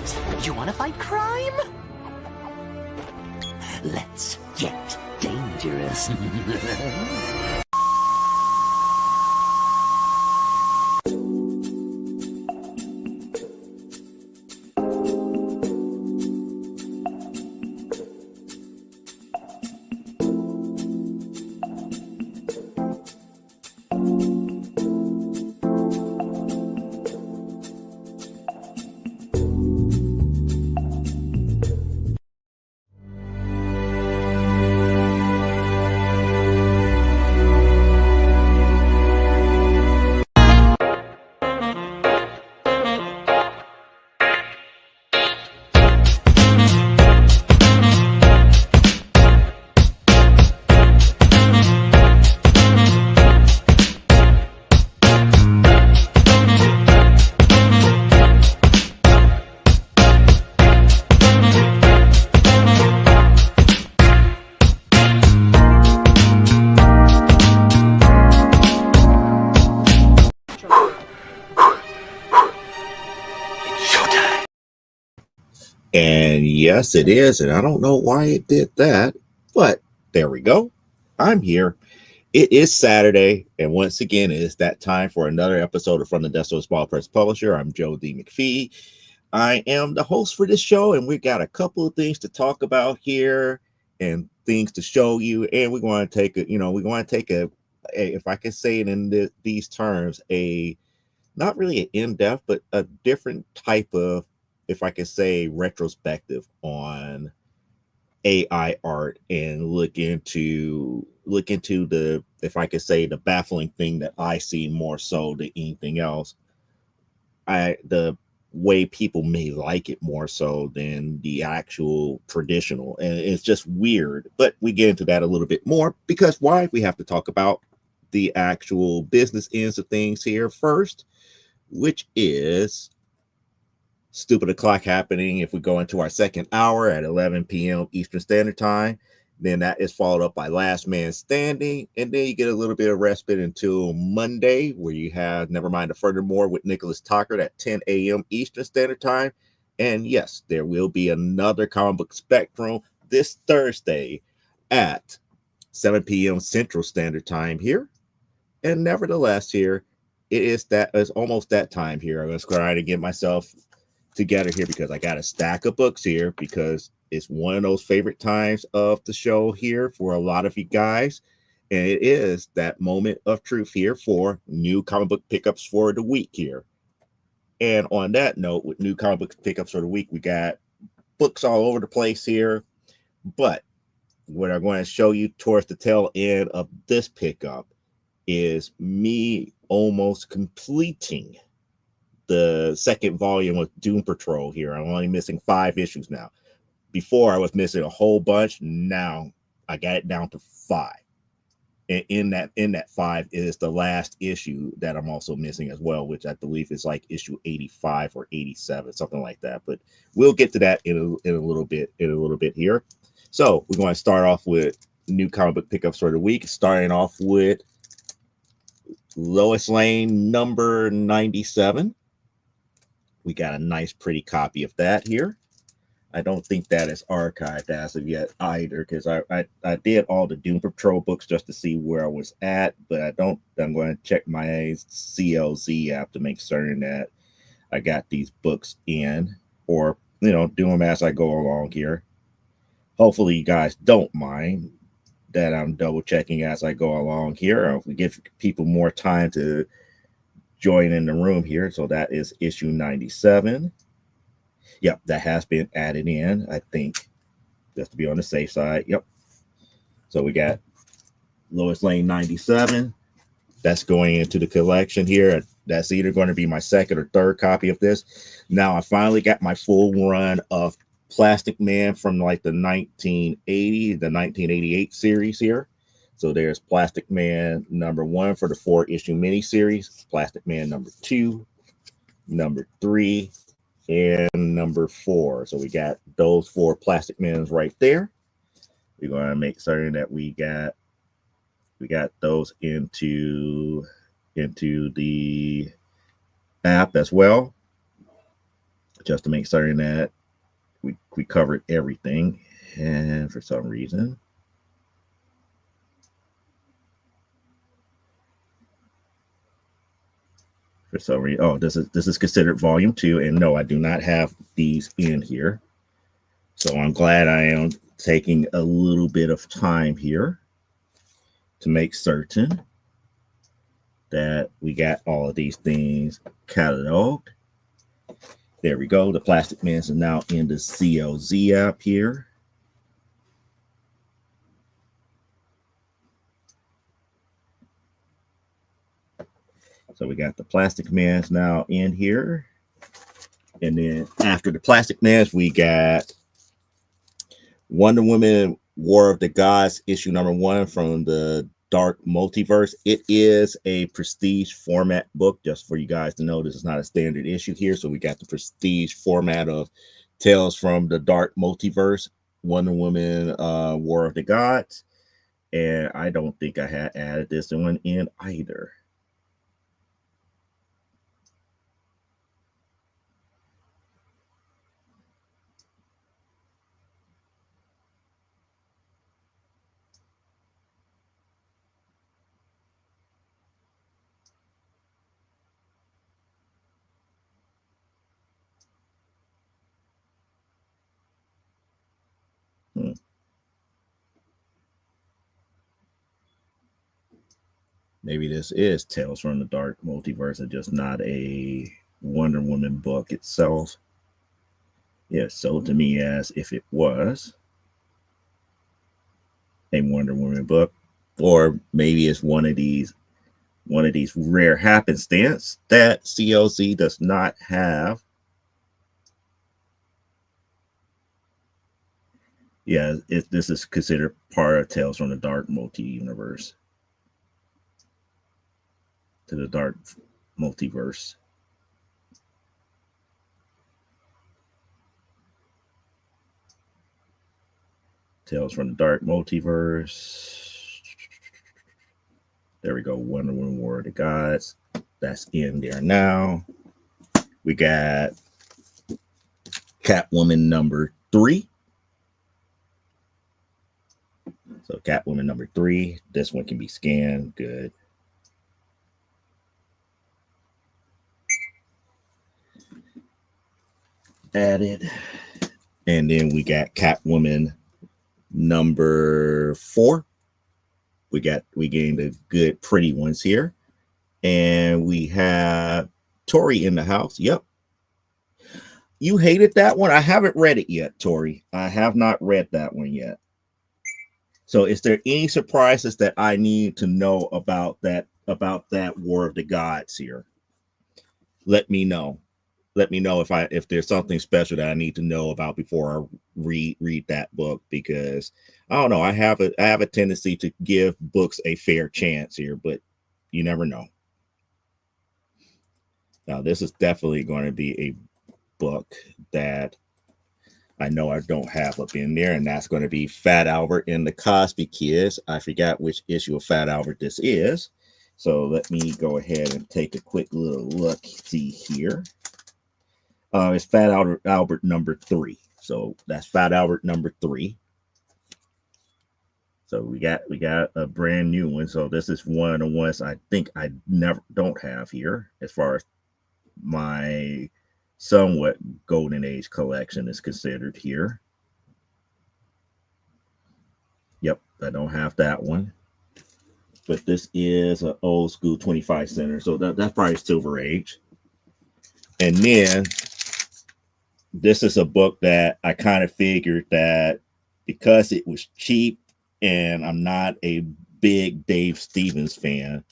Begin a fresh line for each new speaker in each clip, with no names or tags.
What? You want to fight crime? Let's get dangerous.
And yes, it is. And I don't know why it did that, but there we go. I'm here. It is Saturday. And once again, it is that time for another episode of From the Desk of a Small Press Publisher. I'm Joe D. McPhee. I am the host for this show, and we got a couple of things to talk about here and things to show you. And we're going to take if I can say it in these terms, not really an in-depth, but a different type of, if I could say, retrospective on AI art and look into the, if I could say, the baffling thing that I see more so than anything else. The way people may like it more so than the actual traditional, and it's just weird. But we get into that a little bit more because why? We have to talk about the actual business ends of things here first, which is Stupid O'Clock happening if we go into our second hour at 11 p.m. Eastern Standard Time. Then that is followed up by Last Man Standing. And then you get a little bit of respite until Monday, where you have Nevermind the Furthermore with Nicholas Tucker at 10 a.m. Eastern Standard Time. And yes, there will be another Comic Book Spectrum this Thursday at 7 p.m. Central Standard Time here. And nevertheless, here, it's almost that time here. I'm going to try to get myself together here because I got a stack of books here because it's one of those favorite times of the show here for a lot of you guys, and it is that moment of truth here for new comic book pickups for the week here. And on that note, with new comic book pickups for the week, we got books all over the place here, but what I'm going to show you towards the tail end of this pickup is me almost completing the second volume of Doom Patrol here. I'm only missing 5 issues now. Before I was missing a whole bunch. Now I got it down to 5. And in that 5 is the last issue that I'm also missing as well, which I believe is like issue 85 or 87, something like that. But we'll get to that in a little bit here. So we're going to start off with new comic book pickups for the week, starting off with Lois Lane number 97. We got a nice, pretty copy of that here. I don't think that is archived as of yet either, because I did all the Doom Patrol books just to see where I was at, but I'm going to check my CLZ app to make certain that I got these books in, or do them as I go along here. Hopefully you guys don't mind that I'm double checking as I go along here. We give people more time to join in the room here. So that is issue 97. Yep, that has been added in, I think, just to be on the safe side. Yep. So we got Lois Lane 97. That's going into the collection here. That's either going to be my second or third copy of this. Now I finally got my full run of Plastic Man from like the 1988 series here. So there's Plastic Man number 1 for the 4-issue miniseries, Plastic Man number 2, number 3, and number 4. So we got those 4 Plastic Mans right there. We're going to make certain that we got those into the app as well. just to make certain that we covered everything. And for some reason, oh, this is considered volume 2, and no, I do not have these in here. So I'm glad I am taking a little bit of time here to make certain that we got all of these things cataloged. There we go. The Plastic Man's are now in the CLZ app here. So we got the Plastic Man's now in here. And then after the Plastic Man's, we got Wonder Woman War of the Gods, issue number 1 from the Dark Multiverse. It is a prestige format book, just for you guys to know. This is not a standard issue here. So we got the prestige format of Tales from the Dark Multiverse, Wonder Woman War of the Gods. And I don't think I had added this one in either. Maybe this is Tales from the Dark Multiverse and just not a Wonder Woman book itself. Yeah, sold to me as if it was a Wonder Woman book, or maybe it's one of these rare happenstance that CLZ does not have. Yeah, this is considered part of Tales from the Dark Multi-Universe. To the Dark Multiverse. Tales from the Dark Multiverse. There we go. Wonder Woman War of the Gods. That's in there now. We got Catwoman number 3. So Catwoman number 3. This one can be scanned. Good. Added. And then we got Catwoman number 4. We gained the good pretty ones here. And we have Tori in the house. Yep. You hated that one. I haven't read it yet, Tori. I have not read that one yet. So is there any surprises that I need to know about that War of the Gods here? Let me know. Let me know if there's something special that I need to know about before I read that book, because I don't know. I have a tendency to give books a fair chance here, but you never know. Now, this is definitely going to be a book that I know I don't have up in there, and that's going to be Fat Albert and the Cosby Kids. I forgot which issue of Fat Albert this is. So let me go ahead and take a quick little look see here. It's Fat Albert number 3. So that's Fat Albert number 3. So we got a brand new one. So this is one of the ones I think I don't have here as far as my somewhat golden age collection is considered here. Yep, I don't have that one. But this is an old school 25 center. So that's probably Silver Age. And then this is a book that I kind of figured that because it was cheap and I'm not a big Dave Stevens fan,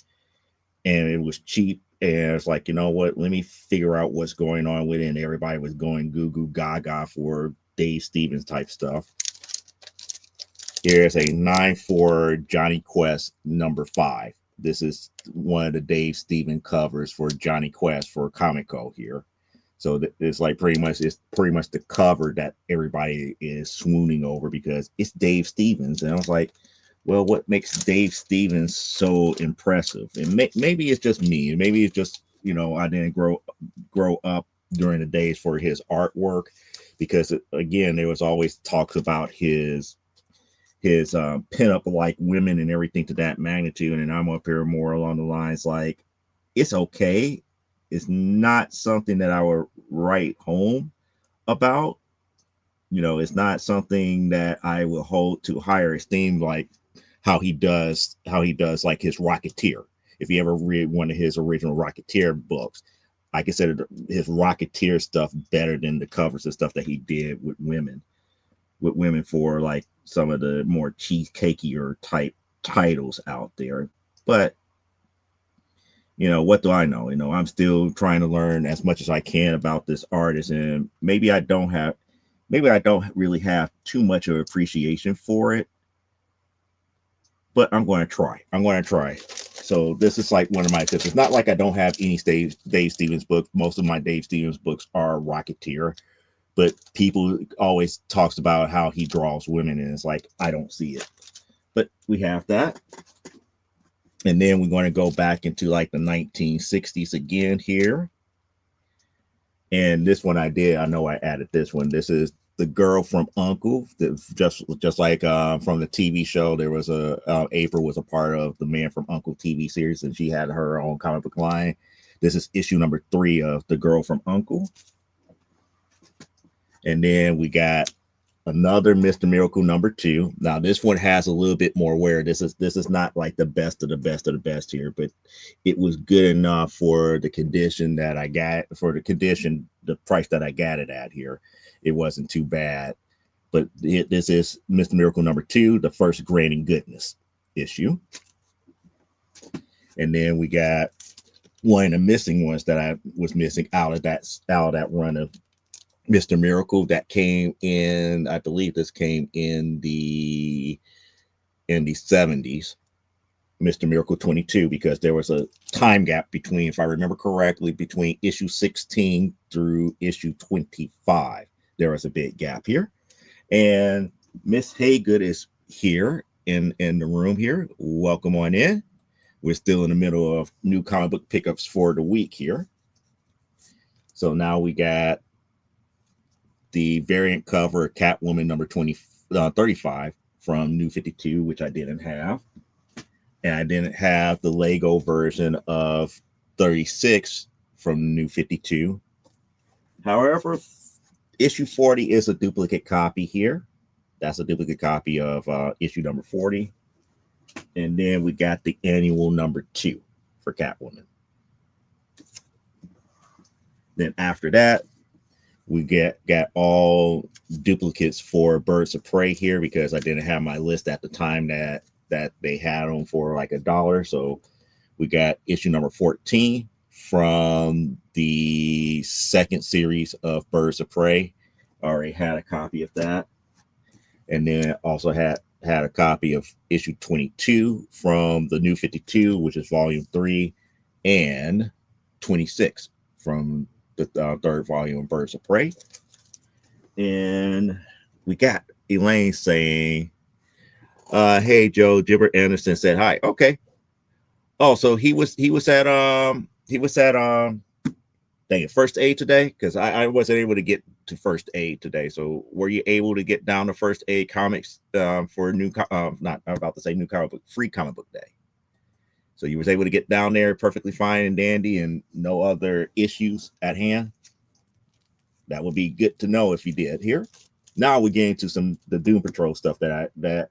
and it was cheap, and it's like, you know what, let me figure out what's going on with it. And everybody was going goo goo gaga for Dave Stevens type stuff. Here's a 9-4 Johnny Quest number 5. This is one of the Dave Stevens covers for Johnny Quest for Comico here. So it's like pretty much the cover that everybody is swooning over because it's Dave Stevens. And I was like, well, what makes Dave Stevens so impressive? And maybe it's just me, and maybe it's just, you know, I didn't grow up during the days for his artwork, because again, there was always talks about his pinup like women and everything to that magnitude. And I'm up here more along the lines like, it's okay. It's not something that I would write home about. You know, it's not something that I will hold to higher esteem, like how he does like his Rocketeer. If you ever read one of his original Rocketeer books, I consider his Rocketeer stuff better than the covers and stuff that he did with women for like some of the more cheesecakier type titles out there. But what do I know? I'm still trying to learn as much as I can about this artist, and maybe I don't really have too much of appreciation for it, but I'm going to try. So this is like one of my tips. It's not like I don't have any Dave Stevens books. Most of my Dave Stevens books are Rocketeer, but people always talks about how he draws women, and it's like, I don't see it. But we have that. And then we're going to go back into like the 1960s again here. And this one I know I added this one. This is the girl from Uncle. Just like from the TV show, there was April was a part of the Man from Uncle TV series, and she had her own comic book line. This is issue number 3 of The Girl from Uncle. And then we got another Mr. Miracle number 2. Now this one has a little bit more wear. This is not like the best of the best of the best here, but it was good enough for the condition that I got, the price that I got it at here. It wasn't too bad. But this is Mr. Miracle number 2, the first Grain and Goodness issue. And then we got one of the missing ones that I was missing out of that run of Mr. Miracle that came in, I believe this came in the 70s, Mr. Miracle 22, because there was a time gap between, if I remember correctly, between issue 16 through issue 25. There was a big gap here. And Miss Haygood is here in the room here. Welcome on in. We're still in the middle of new comic book pickups for the week here. So now we got the variant cover Catwoman number 35 from New 52, which I didn't have. And I didn't have the Lego version of 36 from New 52. However, issue 40 is a duplicate copy here. That's a duplicate copy of issue number 40. And then we got the annual number 2 for Catwoman. Then after that, we got all duplicates for Birds of Prey here, because I didn't have my list at the time that they had them for like $1. So we got issue number 14 from the second series of Birds of Prey. I already had a copy of that. And then also had a copy of issue 22 from the New 52, which is volume 3, and 26 from the third volume of Birds of Prey. And we got Elaine saying, hey Joe, Gilbert Anderson said hi. Okay. Oh, so he was at First Aid today, because I wasn't able to get to First Aid today. So were you able to get down to First Aid Comics for new I'm about to say new comic book, free comic book day? So you was able to get down there perfectly fine and dandy, and no other issues at hand. That would be good to know if you did here. Now we get into the Doom Patrol stuff that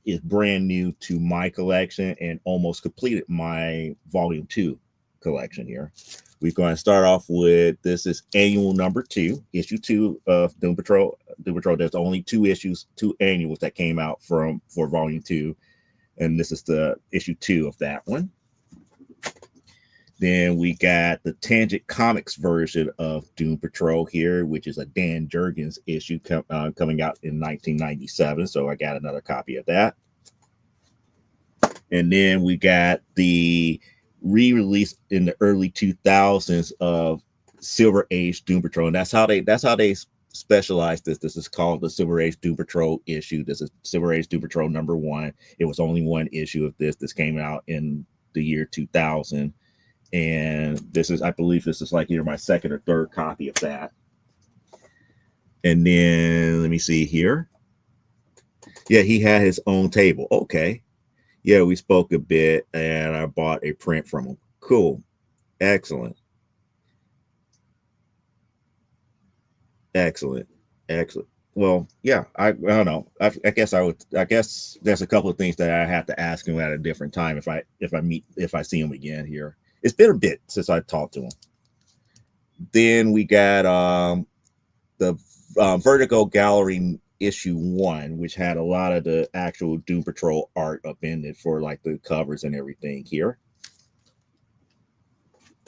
is brand new to my collection and almost completed my volume 2 collection here. We're going to start off with, this is annual number 2, issue 2 of Doom Patrol. There's only 2 annuals that came out for volume 2. And this is the issue 2 of that one. Then we got the Tangent Comics version of Doom Patrol here, which is a Dan Jurgens issue coming out in 1997. So I got another copy of that. And then we got the re-release in the early 2000s of Silver Age Doom Patrol. And that's how they specialized this. This is called the Silver Age Doom Patrol issue. This is Silver Age Doom Patrol number 1. It was only one issue of this. This came out in the year 2000. And this is, I believe this is like either my second or third copy of that. And then let me see here. Yeah, he had his own table. Okay. Yeah, we spoke a bit and I bought a print from him. Cool. Excellent. Excellent. Excellent. Well, yeah, I don't know. I guess I guess there's a couple of things that I have to ask him at a different time if I see him again here. It's been a bit since I talked to him. Then we got the Vertigo Gallery issue 1, which had a lot of the actual Doom Patrol art up in it for like the covers and everything here.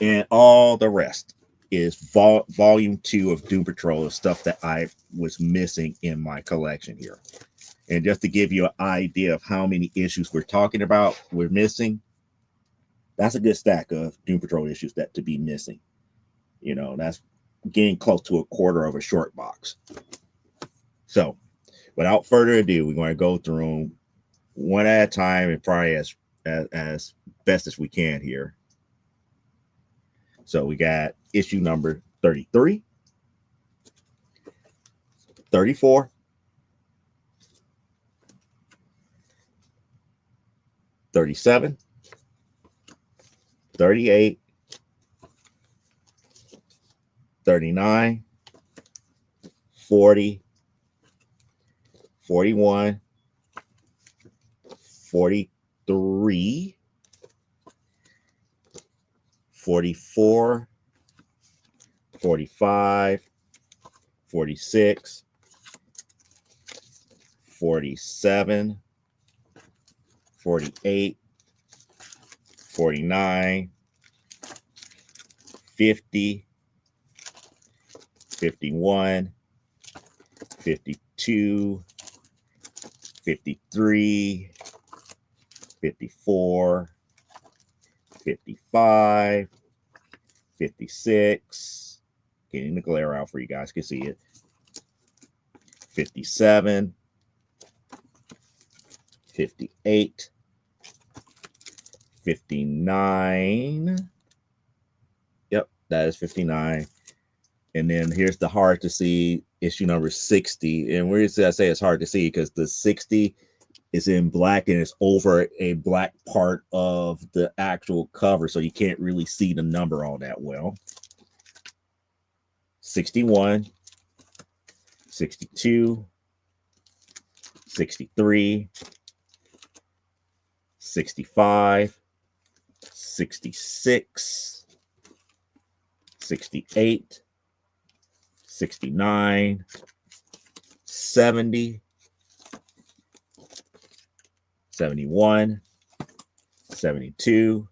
And all the rest is volume 2 of Doom Patrol, of stuff that I was missing in my collection here. And just to give you an idea of how many issues we're talking about, we're missing, that's a good stack of Doom Patrol issues that to be missing. You know, that's getting close to a quarter of a short box. So without further ado, we're going to go through them one at a time and probably as best as we can here. So we got issue number 33, 34, 37, 38, 39, 40, 41, 43, 44, 45, 46, 47, 48, 49, 50, 51, 52, 53, 54, 55, 56, getting the glare out for you guys can see it, 57, 58, 59, yep, that is 59, and then here's the hard to see issue number 60, and where did I say it's hard to see? Because the 60 is in black and it's over a black part of the actual cover, so you can't really see the number all that well. 61, 62, 63, 65, 66, 68, 69, 70, 71, 72,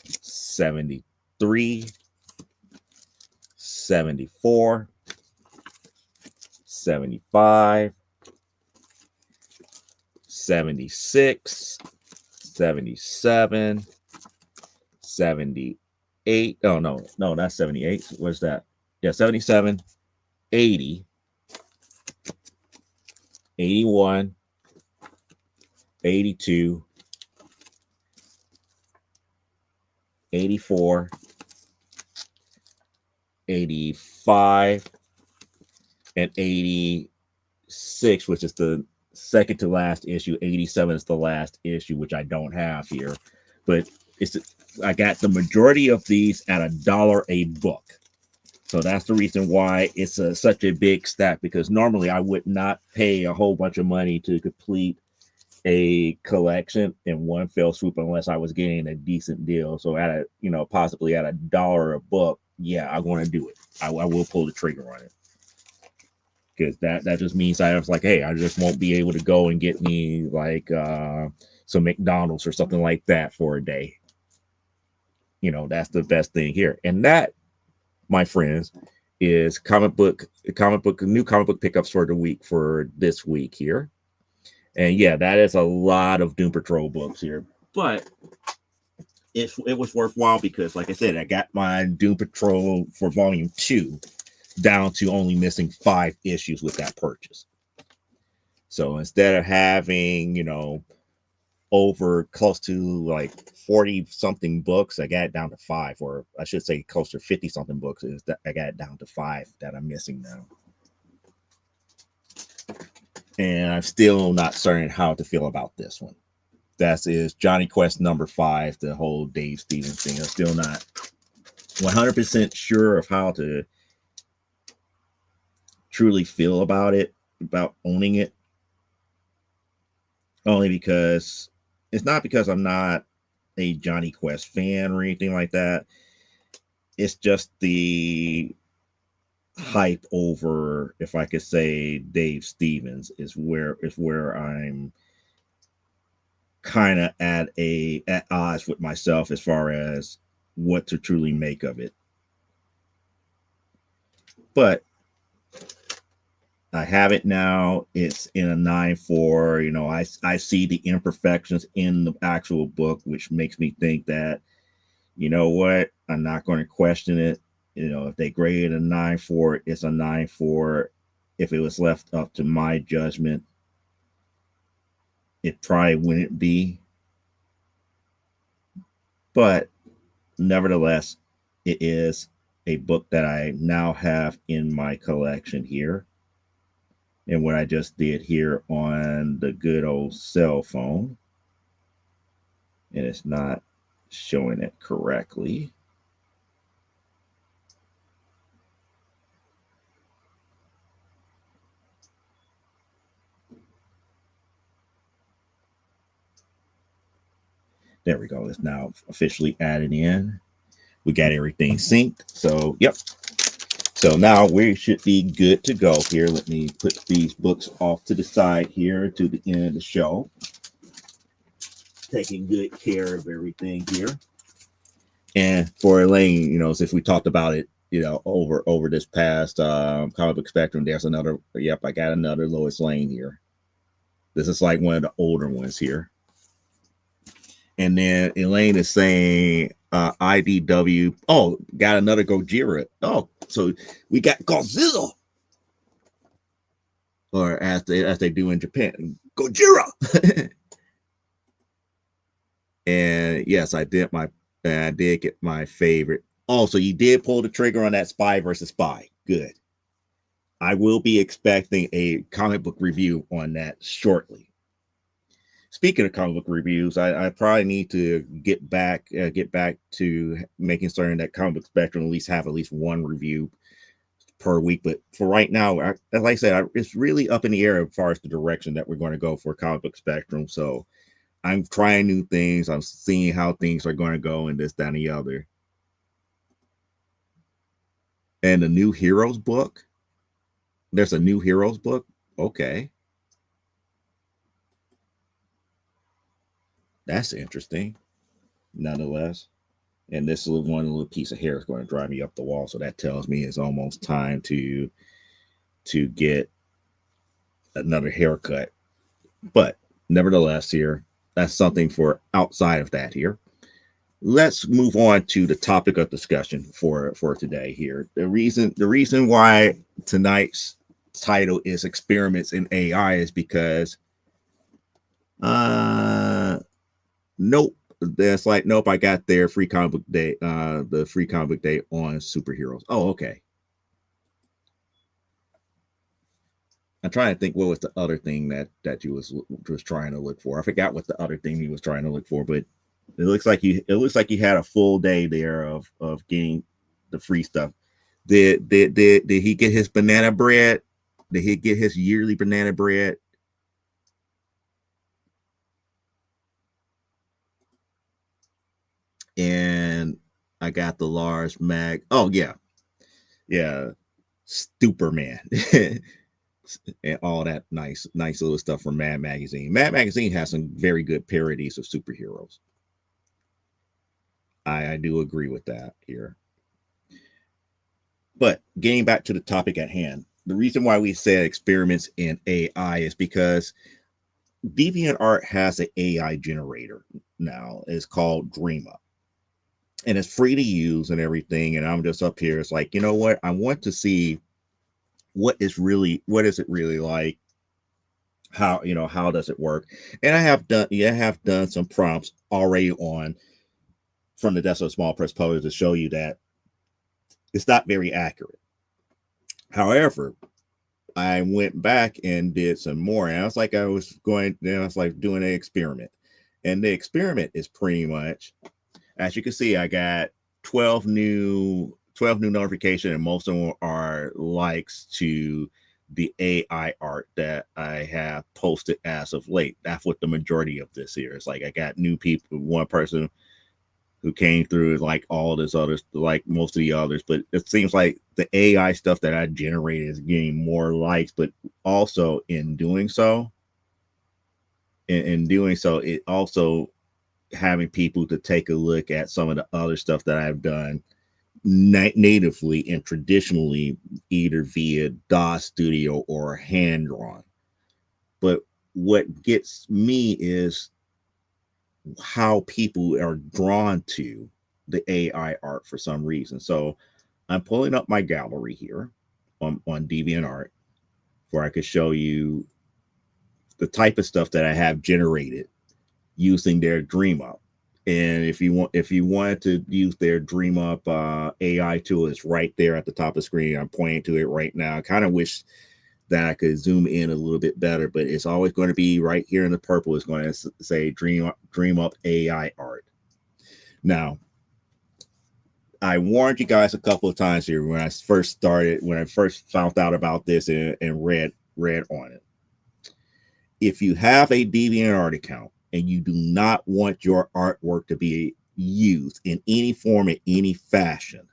73, 74, 75, 76, 77, 78. Oh, no, that's 78. What's that? Yeah, 77, 80, 81, 82, 84, 85, and 86, which is the second to last issue. 87 is the last issue, which I don't have here, but I got the majority of these at $1 a book. So that's the reason why it's such a big stack, because normally I would not pay a whole bunch of money to complete a collection in one fell swoop unless I was getting a decent deal. So at a, possibly at $1 a book, yeah, I'm going to do it. I will pull the trigger on it, because that just means I was like, hey, I just won't be able to go and get me like some McDonald's or something like that for a day. That's the best thing here. And that, my friends, is new comic book pickups for the week for this week here. And yeah, that is a lot of Doom Patrol books here, but it was worthwhile because, like I said, I got my Doom Patrol for volume 2 down to only missing 5 issues with that purchase. So instead of having, over close to like 40 something books. I got it down to 5, or I should say close to 50 something books. Is that I got it down to 5 that I'm missing now. And I'm still not certain how to feel about this one. That is Johnny Quest number 5, the whole Dave Stevens thing. I'm still not 100% sure of how to truly feel about it, about owning it. Only because it's not because I'm not a Johnny Quest fan or anything like that. It's just the hype over, if I could say, Dave Stevens is where I'm kind of at odds with myself as far as what to truly make of it. But I have it now. It's in a 9.4. You know, I see the imperfections in the actual book, which makes me think that, you know what, I'm not going to question it. You know, if they grade a 9.4, it's a 9.4. If it was left up to my judgment, it probably wouldn't be. But nevertheless, it is a book that I now have in my collection here. And what I just did here on the good old cell phone, and it's not showing it correctly. There we go. It's now officially added in. We got everything synced. So, yep. So now we should be good to go here. Let me put these books off to the side here to the end of the show. Taking good care of everything here. And for Elaine, you know, since we talked about it, you know, over this past comic book spectrum, there's another. Yep, I got another Lois Lane here. This is like one of the older ones here. And then Elaine is saying IDW. Oh, got another Gojira. Oh, so we got Godzilla, or as they do in Japan, Gojira. And yes, I did get my favorite. Also, you did pull the trigger on that Spy versus Spy. Good. I will be expecting a comic book review on that shortly. Speaking of comic book reviews, I probably need to get back to making certain that Comic Book Spectrum at least one review per week. But for right now, like I said, it's really up in the air as far as the direction that we're going to go for Comic Book Spectrum. So I'm trying new things. I'm seeing how things are going to go and this, that, and the other. And the new Heroes book. There's a new Heroes book. Okay. That's interesting, nonetheless. And this little piece of hair is going to drive me up the wall. So that tells me it's almost time to get another haircut. But nevertheless, here, that's something for outside of that here. Let's move on to the topic of discussion for today here. The reason why tonight's title is Experiments in AI is because nope. That's like, nope, I got their free comic book day, the free comic book day on superheroes. Oh, okay. I'm trying to think what was the other thing that you was trying to look for. I forgot what the other thing he was trying to look for, but it looks like you had a full day there of getting the free stuff. Did he get his banana bread? Did he get his yearly banana bread? And I got the large mag. Oh yeah, Superman, and all that nice little stuff from Mad Magazine. Mad Magazine has some very good parodies of superheroes. I do agree with that here. But getting back to the topic at hand, the reason why we said experiments in AI is because DeviantArt has an AI generator now. It's called DreamUp. And it's free to use and everything. And I'm just up here. It's like, you know what? I want to see what is it really like how, how does it work. And I have done some prompts already on from the Desk of a Small Press Publisher to show you that it's not very accurate. However, I went back and did some more, and I was like doing an experiment. And the experiment is pretty much, as you can see, I got 12 new notifications, and most of them are likes to the AI art that I have posted as of late. That's what the majority of this here is. Like, I got new people, one person who came through like all this others, like most of the others, but it seems like the AI stuff that I generated is getting more likes, but also in doing so, it also having people to take a look at some of the other stuff that I've done natively and traditionally, either via DOS Studio or hand drawn. But what gets me is how people are drawn to the AI art for some reason. So I'm pulling up my gallery here on DeviantArt, where I could show you the type of stuff that I have generated using their DreamUp. And if you wanted to use their DreamUp AI tool, it's right there at the top of the screen. I'm pointing to it right now. I kind of wish that I could zoom in a little bit better, but it's always going to be right here in the purple. It's going to say DreamUp AI art. Now, I warned you guys a couple of times here when I first found out about this and read on it. If you have a DeviantArt account and you do not want your artwork to be used in any form, in any fashion,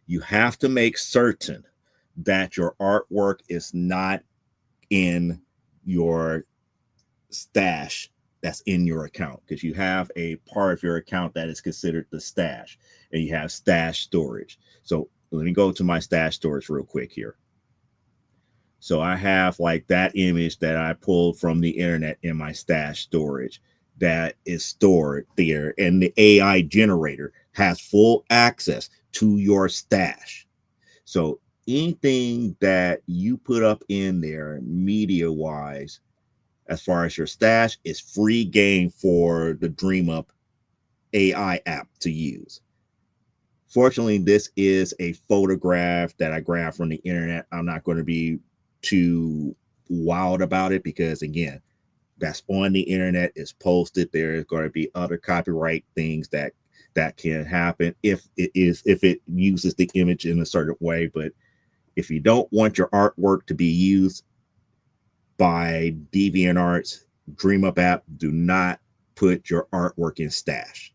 you have to make certain that your artwork is not in your stash that's in your account, because you have a part of your account that is considered the stash, and you have stash storage. So let me go to my stash storage real quick here. So I have like that image that I pulled from the internet in my stash storage that is stored there, and the AI generator has full access to your stash. So anything that you put up in there media wise, as far as your stash, is free game for the DreamUp AI app to use. Fortunately, this is a photograph that I grabbed from the internet. I'm not going to be too wild about it because, again, that's on the internet. It's posted. There's going to be other copyright things that can happen if it uses the image in a certain way. But if you don't want your artwork to be used by DeviantArt's DreamUp app, do not put your artwork in stash.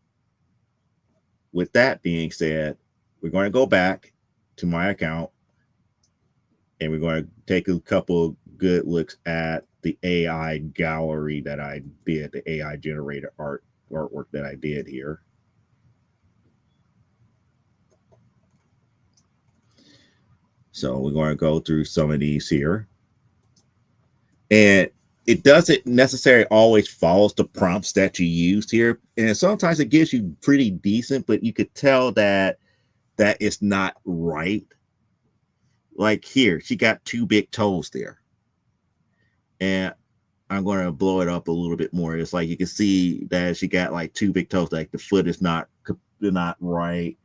With that being said, we're going to go back to my account and we're going to take a couple good looks at the AI gallery that I did, the AI generated artwork that I did here. So we're going to go through some of these here. And it doesn't necessarily always follows the prompts that you used here. And sometimes it gives you pretty decent, but you could tell that it's not right. Like here, she got two big toes there. And I'm going to blow it up a little bit more. It's like you can see that she got like two big toes. Like the foot is not right.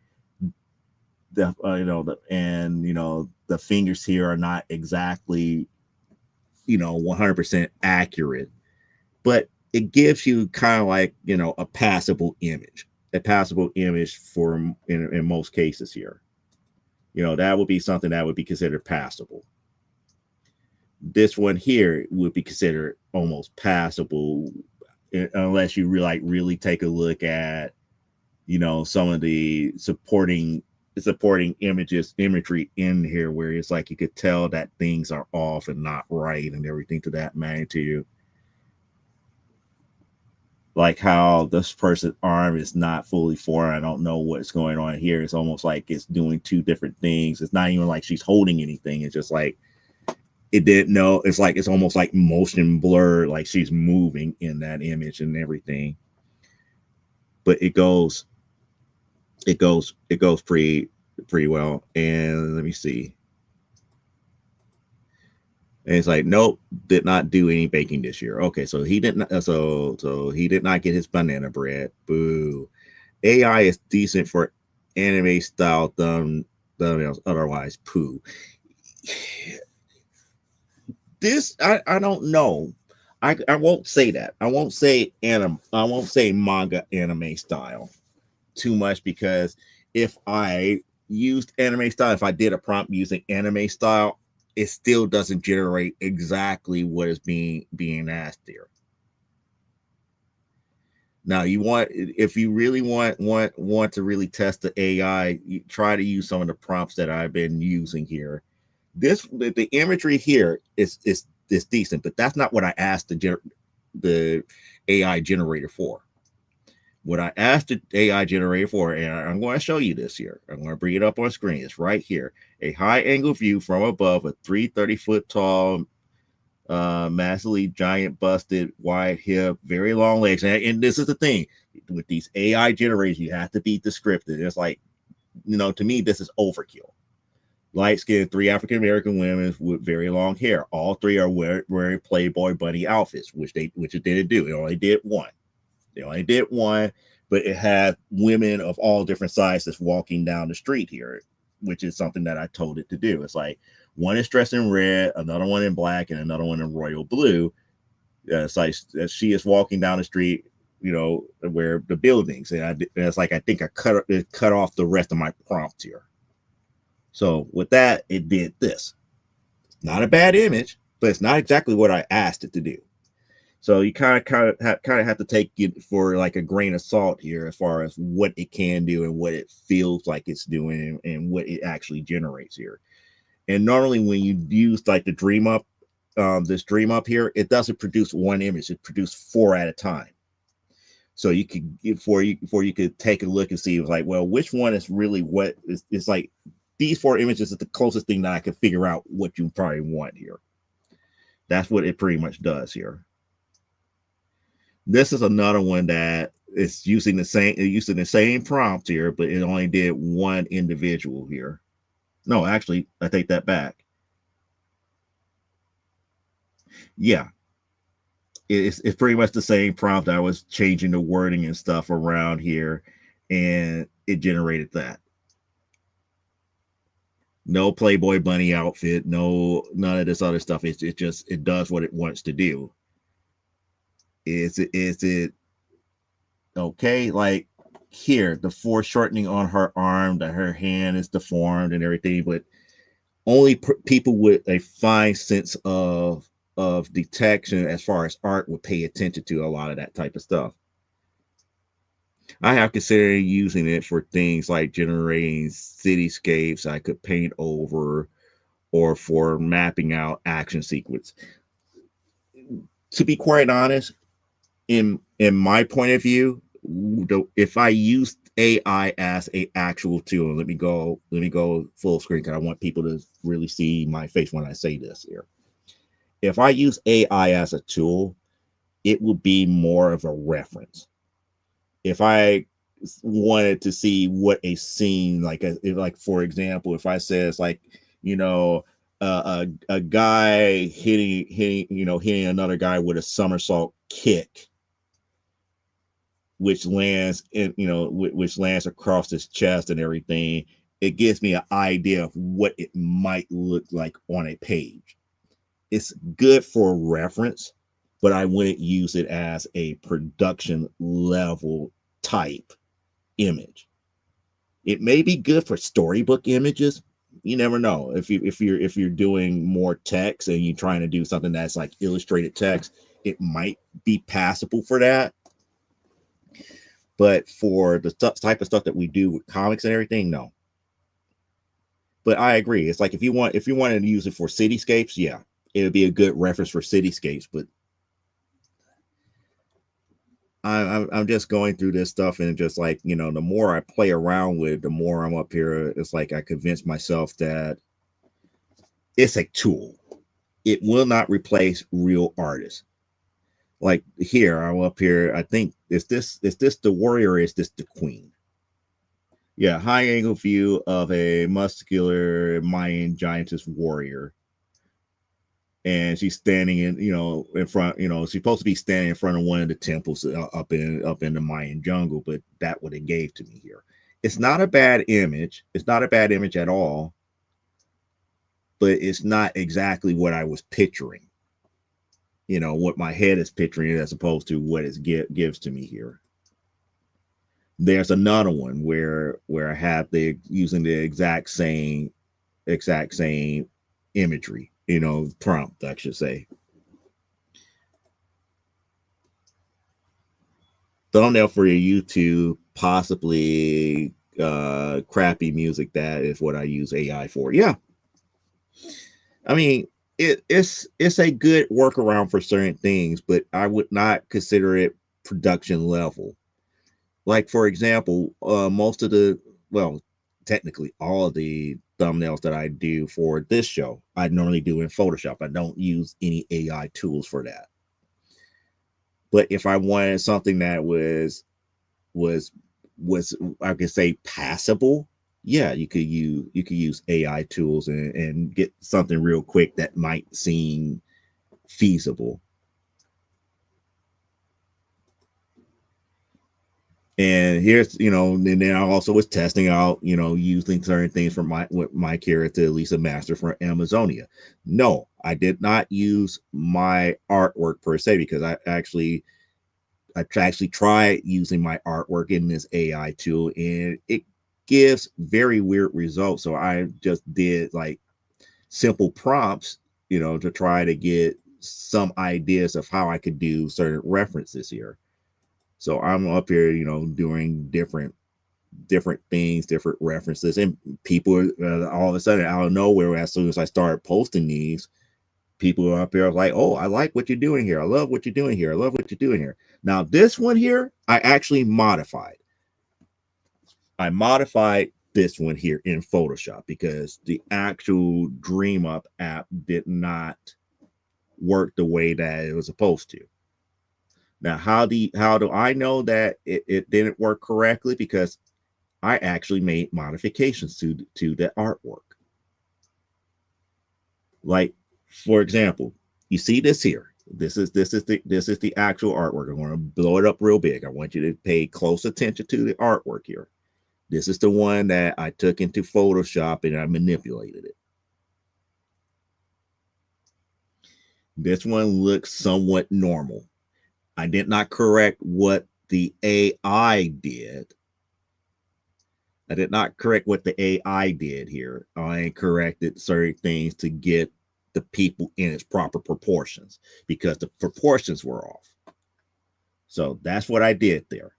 The fingers here are not exactly 100% accurate, but it gives you kind of like a passable image for in most cases here. That would be something that would be considered passable. This one here would be considered almost passable unless you really take a look at some of the supporting imagery in here, where it's like you could tell that things are off and not right and everything to that magnitude. Like how this person's arm is not fully formed. I don't know what's going on here. It's almost like it's doing two different things. It's not even like she's holding anything. It's just like it didn't know. It's like it's almost like motion blur, like she's moving in that image and everything. But it goes pretty well. And let me see. And it's like, nope, did not do any baking this year. Okay, so he didn't. So he did not get his banana bread. Boo. AI is decent for anime style thumbnails. Otherwise, poo. This I don't know. I won't say that. I won't say I won't say manga anime style too much, because if I used anime style, if I did a prompt using anime style, it still doesn't generate exactly what is being asked there. Now, you want, if you really want to really test the AI, you try to use some of the prompts that I've been using here. The imagery here is decent, but that's not what I asked the AI generator for. What I asked the AI generator for, and I'm going to show you this here. I'm going to bring it up on screen. It's right here. A high angle view from above a 330-foot tall, massively giant busted, wide hip, very long legs. And this is the thing with these AI generators, you have to be descriptive. It's like, to me, this is overkill. Light skinned, 3 African American women with very long hair. All 3 are wearing Playboy bunny outfits, which it didn't do. It only did one. They only did one, but it had women of all different sizes walking down the street here, which is something that I told it to do. It's like, one is dressed in red, another one in black, and another one in royal blue. It's like she is walking down the street, where the buildings, and it's like, I think I cut off the rest of my prompt here. So with that, it did this. Not a bad image, but it's not exactly what I asked it to do. So you kind of have to take it for like a grain of salt here, as far as what it can do and what it feels like it's doing, and what it actually generates here. And normally when you use like the DreamUp, this DreamUp here, it doesn't produce one image; it produces 4 at a time. So you could, before you could take a look and see, it was like, well, which one is really what is? It's like, these 4 images is the closest thing that I could figure out what you probably want here. That's what it pretty much does here. This is another one that is using the same prompt here, but it only did one individual here. No, actually, I take that back. Yeah, it's pretty much the same prompt. I was changing the wording and stuff around here, and it generated that. No Playboy bunny outfit, none of this other stuff. It does what it wants to do. Is it okay? Like, here, the foreshortening on her arm, that her hand is deformed and everything, but only people with a fine sense of detection as far as art would pay attention to a lot of that type of stuff. I have considered using it for things like generating cityscapes I could paint over, or for mapping out action sequence. To be quite honest, in my point of view, if I use AI as a actual tool, let me go full screen, because I want people to really see my face when I say this here. If I use AI as a tool, it will be more of a reference. If I wanted to see what a scene, like for example, if I says like, a guy hitting another guy with a somersault kick, which lands which lands across his chest and everything, it gives me an idea of what it might look like on a page. It's good for reference, but I wouldn't use it as a production level type image. It may be good for storybook images. You never know. If you're doing more text and you're trying to do something that's like illustrated text, it might be passable for that. But for the type of stuff that we do with comics and everything, no. But I agree. It's like, if you wanted to use it for cityscapes, yeah, it would be a good reference for cityscapes. But I'm just going through this stuff, and just like, the more I play around with it, the more I'm up here. It's like I convince myself that it's a tool. It will not replace real artists. Like here, I'm up here. I think is this the warrior, or is this the queen? Yeah, high angle view of a muscular Mayan giantess warrior. and she's standing in, in front, she's supposed to be standing in front of one of the temples up in the Mayan jungle, but that what it gave to me here. It's not a bad image. It's not a bad image at all, but it's not exactly what I was picturing. What my head is picturing as opposed to what it gives to me here. There's another one where I have using the exact same imagery, prompt, I should say. Thumbnail for your YouTube, possibly crappy music. That is what I use AI for. Yeah. I mean, it's a good workaround for certain things, but I would not consider it production level. Like, for example, most of technically all of the thumbnails that I do for this show, I normally do in Photoshop. I don't use any AI tools for that. But if I wanted something that was I could say passable, yeah, you could use AI tools and get something real quick that might seem feasible. And here's, and then I also was testing out, using certain things from my character, Lisa Master from Amazonia. No, I did not use my artwork per se, because I actually tried using my artwork in this AI tool, and it gives very weird results. So I just did like simple prompts, to try to get some ideas of how I could do certain references here. So I'm up here, doing different things, different references, and people all of a sudden out of nowhere, as soon as I started posting these, people are up here like, oh, I like what you're doing here. I love what you're doing here. I love what you're doing here. Now, this one here, I actually modified. I modified this one here in Photoshop because the actual DreamUp app did not work the way that it was supposed to. Now, how do I know that it didn't work correctly? Because I actually made modifications to the artwork. Like, for example, you see this here. This is the actual artwork. I'm going to blow it up real big. I want you to pay close attention to the artwork here. This is the one that I took into Photoshop and I manipulated it. This one looks somewhat normal. I did not correct what the AI did. I did not correct what the AI did here. I corrected certain things to get the people in its proper proportions because the proportions were off. So that's what I did there.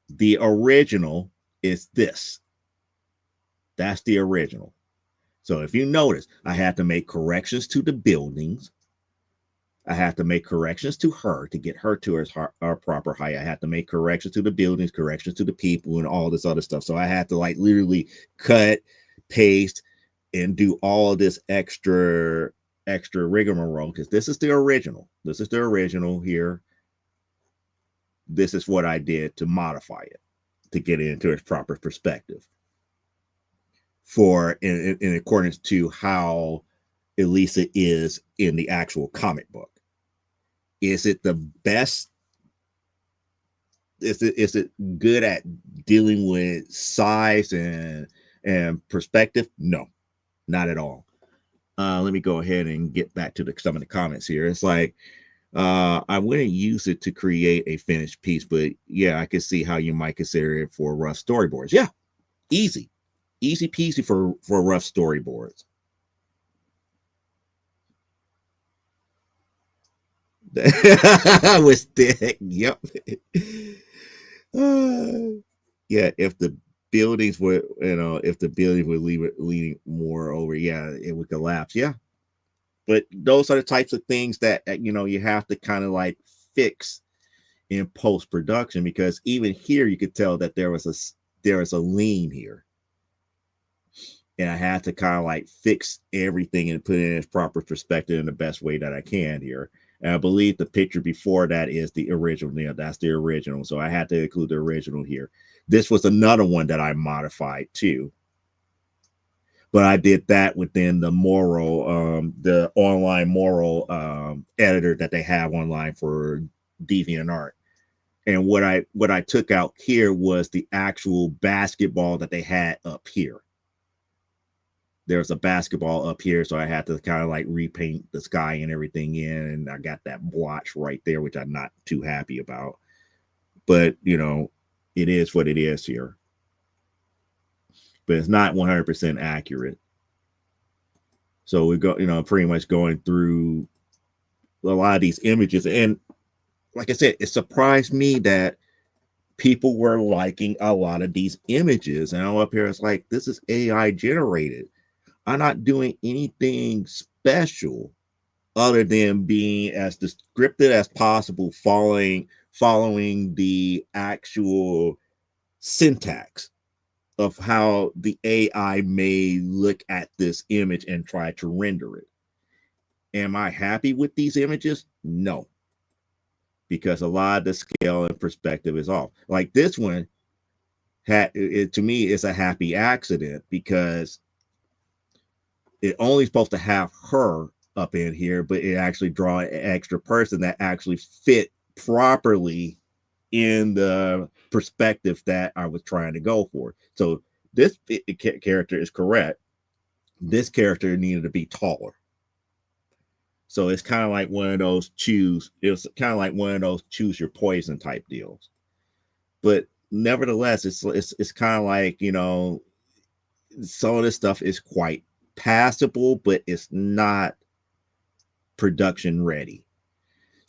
The original is this. That's the original. So if you notice, I had to make corrections to the buildings. I had to make corrections to her to get her to her proper height. I had to make corrections to the buildings, corrections to the people, and all this other stuff. So I had to like literally cut, paste, and do all of this extra rigmarole because this is the original. This is the original here. This is what I did to modify it to get it into its proper perspective. For in accordance to how Elisa is in the actual comic book. Is it the best? Is it good at dealing with size and perspective? No, not at all. Let me go ahead and get back to some of the comments here. It's like I wouldn't use it to create a finished piece, but yeah, I can see how you might consider it for rough storyboards. Yeah, easy peasy for rough storyboards. Was thick. Yep. Yeah, if the buildings were, if the buildings were leaning more over, yeah, it would collapse. Yeah. But those are the types of things that you have to kind of like fix in post-production, because even here you could tell that there was a lean here. And I had to kind of like fix everything and put it in its proper perspective in the best way that I can here. And I believe the picture before that is the original. Yeah, that's the original. So I had to include the original here. This was another one that I modified too. but I did that within the the online moral editor that they have online for DeviantArt. And what I took out here was the actual basketball that they had up here. There's a basketball up here, so I had to kind of like repaint the sky and everything in, and I got that blotch right there, which I'm not too happy about. But you know, it is what it is here. But it's not 100% accurate. So we go, pretty much going through a lot of these images, and like I said, it surprised me that people were liking a lot of these images. And I'm up here, it's like, this is AI generated. I'm not doing anything special other than being as descriptive as possible, following the actual syntax of how the AI may look at this image and try to render it. Am I happy with these images? No, because a lot of the scale and perspective is off. Like this one, to me, it's a happy accident because it only supposed to have her up in here, but it actually draw an extra person that actually fit properly in the perspective that I was trying to go for. So this character is correct. This character needed to be taller. So it's kind of like one of those choose your poison type deals. But nevertheless, it's kind of like, some of this stuff is quite passable, but it's not production ready.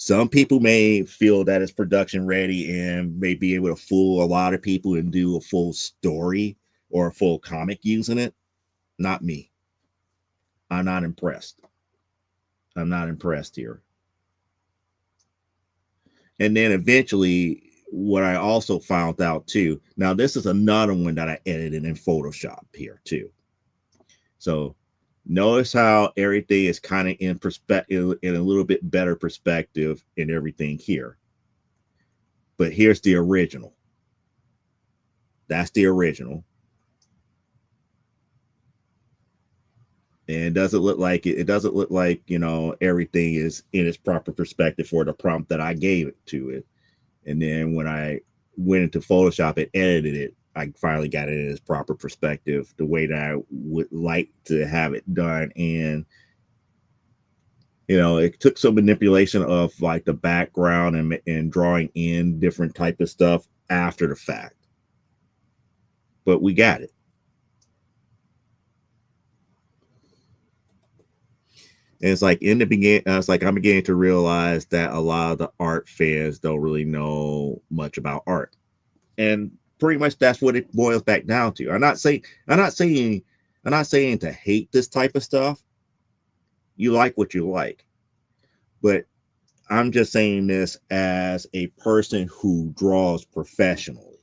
Some people may feel that it's production ready and may be able to fool a lot of people and do a full story or a full comic using it. Not me. I'm not impressed. I'm not impressed here. And then eventually, what I also found out too, now this is another one that I edited in Photoshop here too. So notice how everything is kind of in perspective, in a little bit better perspective and everything here. But here's the original. That's the original. And it doesn't look like it doesn't look like, everything is in its proper perspective for the prompt that I gave it to it. And then when I went into Photoshop and edited it, I finally got it in its proper perspective, the way that I would like to have it done. And, it took some manipulation of like the background and drawing in different type of stuff after the fact. But we got it. And it's like in the beginning, it's like I'm beginning to realize that a lot of the art fans don't really know much about art. And pretty much that's what it boils back down to. I'm not saying to hate this type of stuff. You like what you like. But I'm just saying this as a person who draws professionally.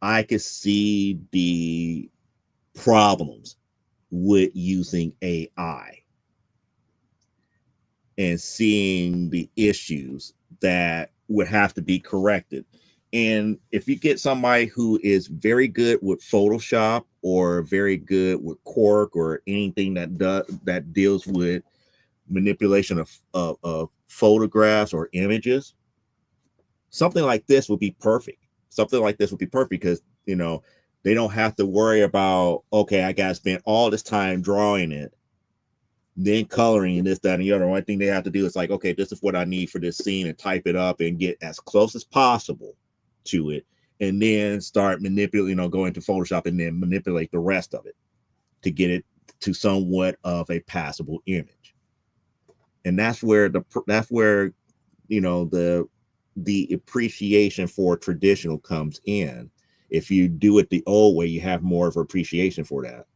I could see the problems with using AI and seeing the issues that would have to be corrected. And if you get somebody who is very good with Photoshop or very good with Quark or anything that deals with manipulation of photographs or images, something like this would be perfect. Something like this would be perfect because, they don't have to worry about, okay, I got to spend all this time drawing it, then coloring and this, that, and the other. The only thing they have to do is like, okay, this is what I need for this scene, and type it up and get as close as possible to it, and then start manipulating, go into Photoshop and then manipulate the rest of it to get it to somewhat of a passable image. And that's where the appreciation for traditional comes in. If you do it the old way, you have more of appreciation for that.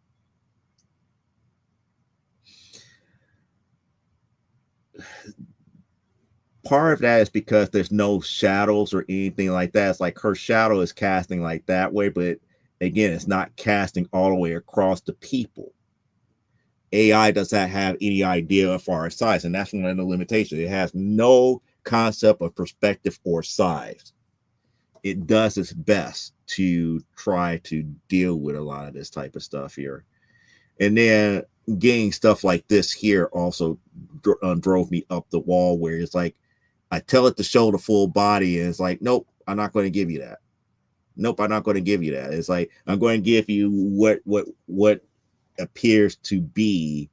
Part of that is because there's no shadows or anything like that. It's like her shadow is casting like that way, but again, it's not casting all the way across the people. AI does not have any idea of far size, and that's one of the limitations. It has no concept of perspective or size. It does its best to try to deal with a lot of this type of stuff here. And then getting stuff like this here also drove me up the wall, where it's like I tell it to show the full body, and it's like, nope, I'm not going to give you that. Nope, I'm not going to give you that. It's like I'm going to give you what appears to be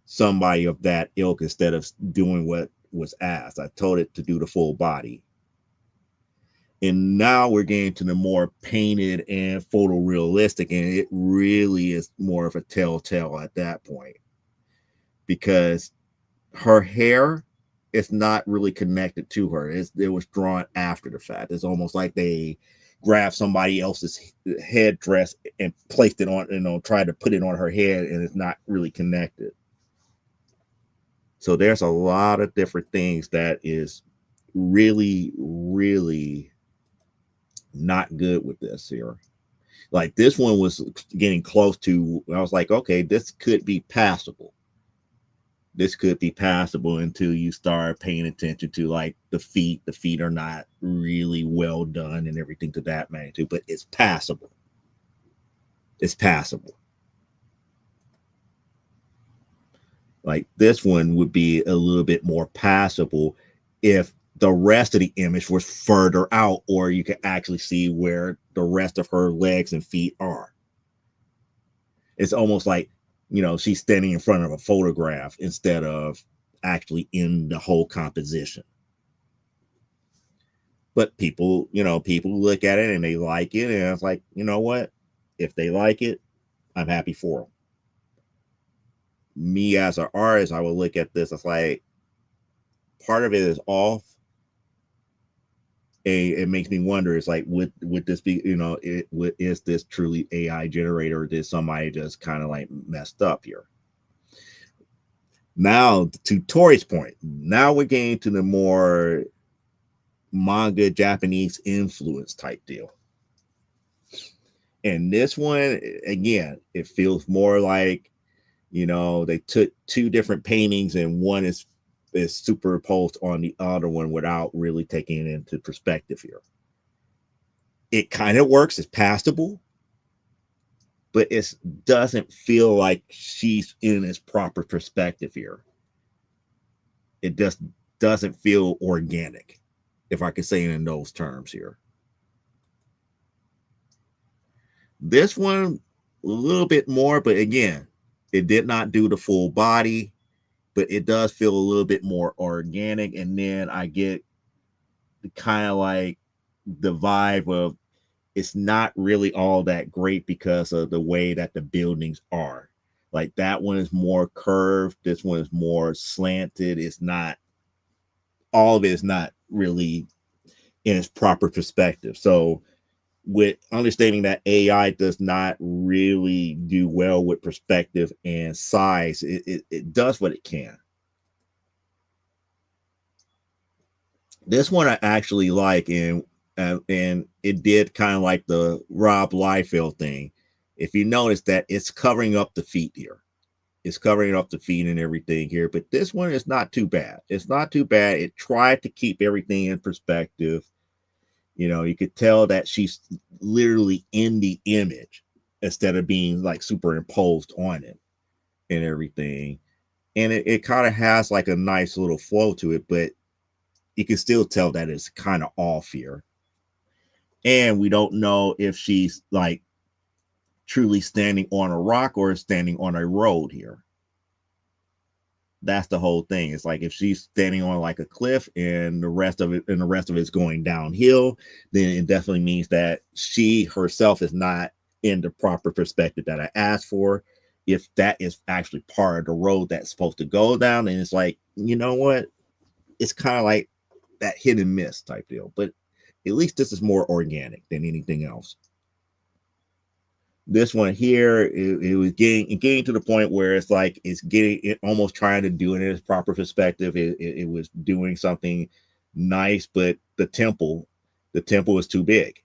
somebody of that ilk instead of doing what was asked. I told it to do the full body. And now we're getting to the more painted and photorealistic, and it really is more of a telltale at that point, because her hair is not really connected to her. It was drawn after the fact. It's almost like they grabbed somebody else's headdress and placed it on, tried to put it on her head, and it's not really connected. So there's a lot of different things that is really, really not good with this here. Like this one was getting close to, I was like, okay, this could be passable. This could be passable until you start paying attention to like the feet. The feet are not really well done and everything to that magnitude, but it's passable. It's passable. Like this one would be a little bit more passable if the rest of the image was further out, or you can actually see where the rest of her legs and feet are. It's almost like, she's standing in front of a photograph instead of actually in the whole composition. But people look at it and they like it, and it's like, you know what? If they like it, I'm happy for them. Me as an artist, I would look at this as like, part of it is off. It makes me wonder, it's like, would this be, is this truly AI generated, or did somebody just kind of like messed up here? Now, to Tori's point, now we're getting to the more manga Japanese influence type deal. And this one, again, it feels more like, they took two different paintings and one is superimposed on the other one without really taking it into perspective here. It kind of works, it's passable, but it doesn't feel like she's in its proper perspective here. It just doesn't feel organic, if I could say it in those terms here. This one, a little bit more, but again, it did not do the full body, but it does feel a little bit more organic. And then I get kind of like the vibe of, it's not really all that great because of the way that the buildings are. Like that one is more curved, this one is more slanted. It's not, all of it is not really in its proper perspective. So with understanding that AI does not really do well with perspective and size, it does what it can. This one I actually like, and it did kind of like the Rob Liefeld thing. If you notice that it's covering up the feet here, it's covering up the feet and everything here, but this one is not too bad. It's not too bad. It tried to keep everything in perspective. You could tell that she's literally in the image instead of being like superimposed on it and everything. And it kind of has like a nice little flow to it, but you can still tell that it's kind of off here. And we don't know if she's like truly standing on a rock or standing on a road here. That's the whole thing. It's like if she's standing on like a cliff and the rest of it is going downhill, then it definitely means that she herself is not in the proper perspective that I asked for. If that is actually part of the road that's supposed to go down, and it's like, you know what? It's kind of like that hit and miss type deal. But at least this is more organic than anything else. This one here, it was getting to the point where it's like it almost trying to do it in its proper perspective. It was doing something nice, but the temple is too big.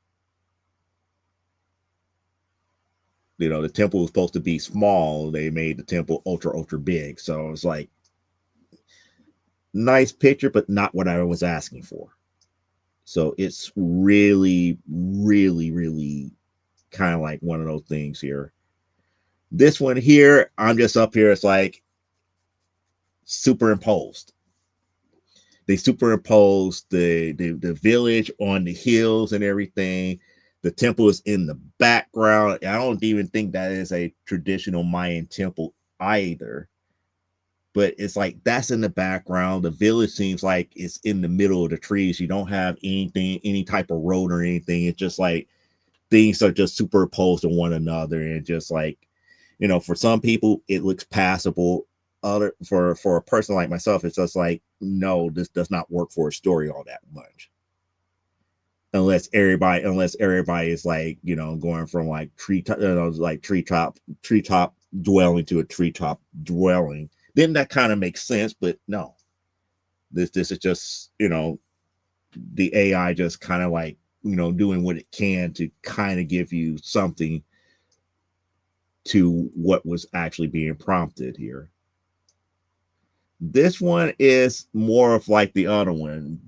The temple was supposed to be small. They made the temple ultra big. So it's like, nice picture, but not what I was asking for. So it's really, really, really kind of like one of those things here. This one here, I'm just up here. It's like superimposed. They superimposed the village on the hills and everything. The temple is in the background. I don't even think that is a traditional Mayan temple either. But it's like that's in the background. The village seems like it's in the middle of the trees. You don't have anything, any type of road or anything. It's just like things are just superimposed on one another, and just like, for some people it looks passable. Other for a person like myself, it's just like, no, this does not work for a story all that much. Unless everybody is like, going from like treetop dwelling to a treetop dwelling, then that kind of makes sense. But no, this is just, the AI just kind of like, doing what it can to kind of give you something to what was actually being prompted here. This one is more of like the other one,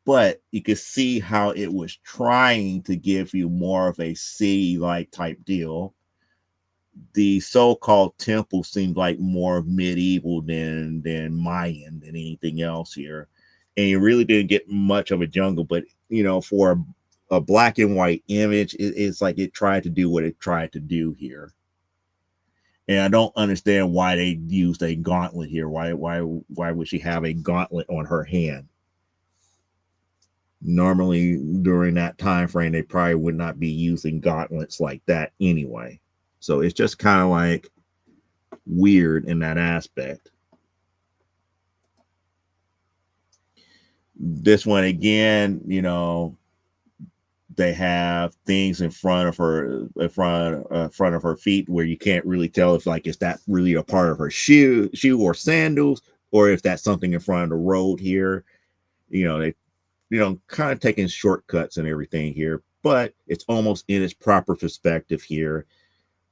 but you can see how it was trying to give you more of a city like type deal. The so-called temple seemed like more medieval than Mayan than anything else here, and you really didn't get much of a jungle. But for a black and white image, it's like it tried to do what it tried to do here. And I don't understand why they used a gauntlet here. Why would she have a gauntlet on her hand? Normally during that time frame, they probably would not be using gauntlets like that anyway. So it's just kind of like weird in that aspect. This one again, they have things in front of her, in front of her feet, where you can't really tell if like, is that really a part of her shoe or sandals, or if that's something in front of the road here. They kind of taking shortcuts and everything here, but it's almost in its proper perspective here.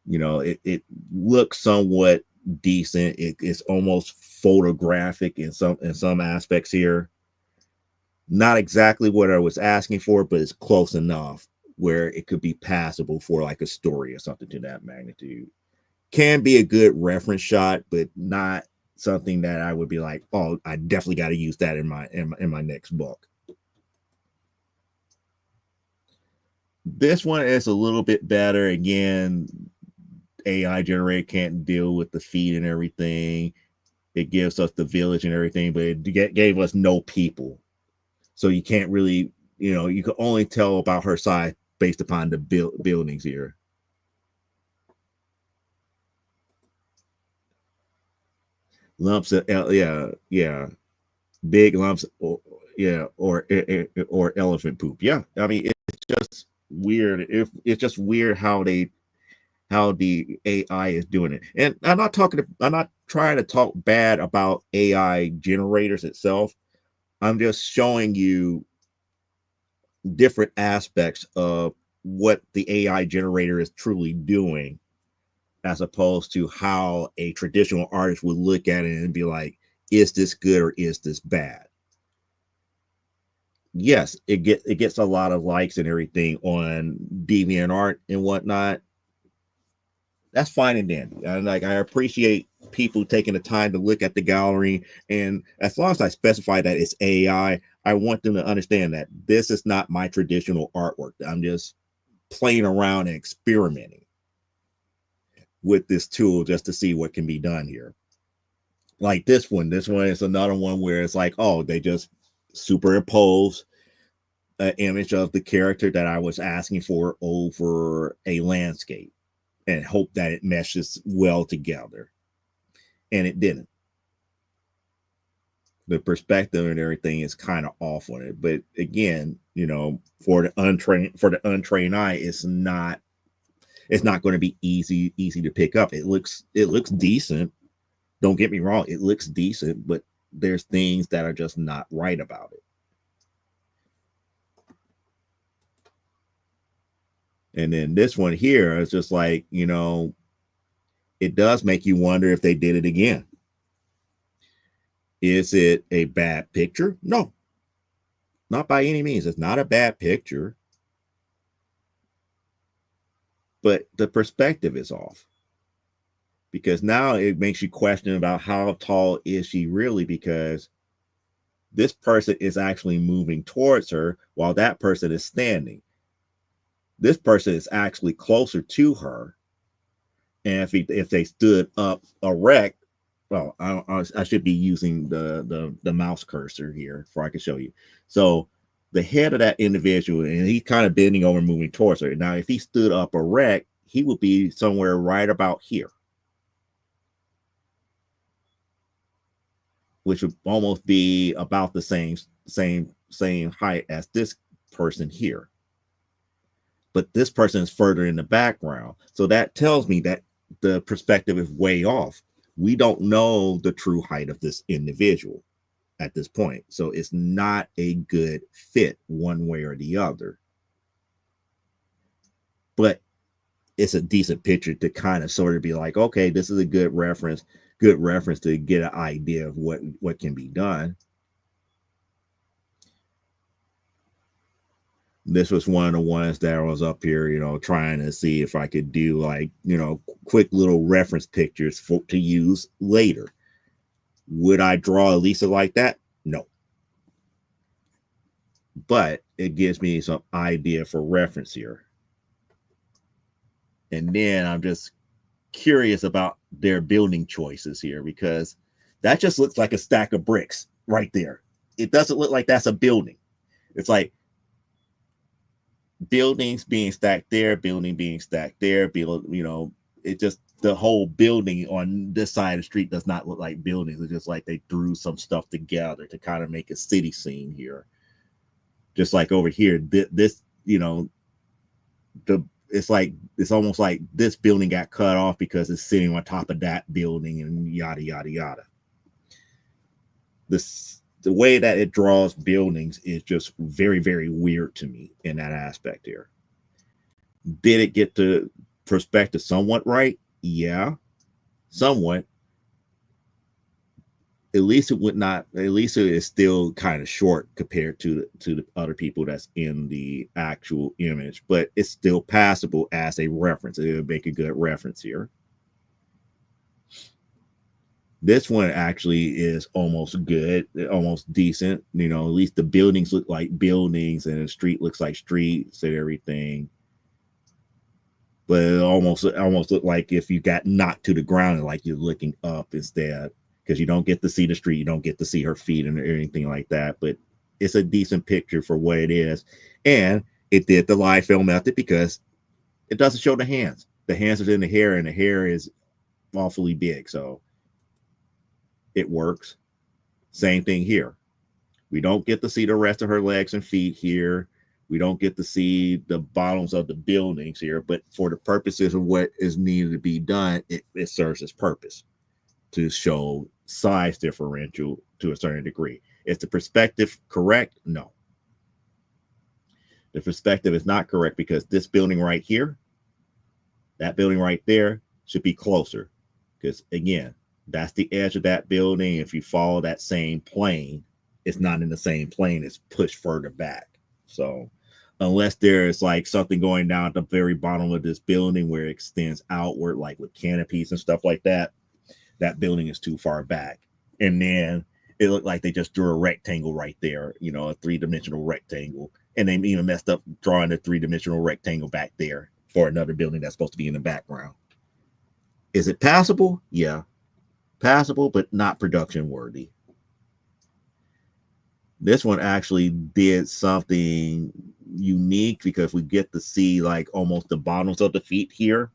It looks somewhat decent. It's almost photographic in some aspects here. Not exactly what I was asking for, but it's close enough where it could be passable for like a story or something to that magnitude. Can be a good reference shot, but not something that I would be like, oh, I definitely got to use that in my next book. This one is a little bit better. Again, AI generated can't deal with the feed and everything. It gives us the village and everything, but it gave us no people. So you can't really, you can only tell about her size based upon the buildings here. Lumps of, yeah, big lumps, yeah, or elephant poop. Yeah, I mean, it's just weird. It's just weird how the AI is doing it. And I'm not trying to talk bad about AI generators itself. I'm just showing you different aspects of what the AI generator is truly doing, as opposed to how a traditional artist would look at it and be like, is this good or is this bad? Yes, it gets a lot of likes and everything on DeviantArt and whatnot. That's fine and dandy. And like, I appreciate people taking the time to look at the gallery. And as long as I specify that it's I want them to understand that this is not my traditional artwork. I'm just playing around and experimenting with this tool just to see what can be done here. Like this one is another one where it's like, oh, they just superimpose an image of the character that I was asking for over a landscape and hope that it meshes well together. And it didn't. The perspective and everything is kind of off on it. But again, for the untrained eye, it's not going to be easy to pick up. It looks decent. Don't get me wrong, it looks decent, but there's things that are just not right about it. And then this one here is just like, it does make you wonder if they did it again. Is it a bad picture? No, not by any means. It's not a bad picture, but the perspective is off. because now it makes you question about how tall is she really, because this person is actually moving towards her while that person is standing. This person is actually closer to her, and if they stood up erect, well, I should be using the mouse cursor here for I can show you. So the head of that individual, and he's kind of bending over, moving towards her. Now, if he stood up erect, he would be somewhere right about here, which would almost be about the same height as this person here. But this person is further in the background. So that tells me that the perspective is way off. We don't know the true height of this individual at this point. So it's not a good fit one way or the other. But it's a decent picture to kind of sort of be like, okay, this is a good reference to get an idea of what can be done. This was one of the ones that I was up here, trying to see if I could do like, quick little reference pictures to use later. Would I draw a Lisa like that? No. But it gives me some idea for reference here. And then I'm just curious about their building choices here, because that just looks like a stack of bricks right there. It doesn't look like that's a building. It's like buildings being stacked there, building being stacked there, it just, the whole building on this side of the street does not look like buildings. It's just like they threw some stuff together to kind of make a city scene here. Just like over here, this, it's almost like this building got cut off because it's sitting on top of that building and yada, yada, yada. The way that it draws buildings is just very, very weird to me in that aspect here. Did it get the perspective somewhat right? Yeah, somewhat. Elisa is still kind of short compared to the other people that's in the actual image, but it's still passable as a reference. It would make a good reference here. This one actually is almost good, almost decent. At least the buildings look like buildings and the street looks like streets and everything. But it almost looked like if you got knocked to the ground and like you're looking up instead, because you don't get to see the street, you don't get to see her feet and anything like that. But it's a decent picture for what it is. And it did the live film method because it doesn't show the hands. The hands are in the hair, and the hair is awfully big. So it works. Same thing here. We don't get to see the rest of her legs and feet here. We don't get to see the bottoms of the buildings here, but for the purposes of what is needed to be done, it serves its purpose to show size differential to a certain degree. Is the perspective correct? No. The perspective is not correct because this building right here, that building right there should be closer, because again, that's the edge of that building. If you follow that same plane, it's not in the same plane, it's pushed further back. So unless there's like something going down at the very bottom of this building where it extends outward, like with canopies and stuff like that, that building is too far back. And then it looked like they just drew a rectangle right there, a three-dimensional rectangle. And they even messed up drawing the three-dimensional rectangle back there for another building that's supposed to be in the background. Is it passable? Yeah. Passable, but not production worthy. This one actually did something unique because we get to see like almost the bottoms of the feet here,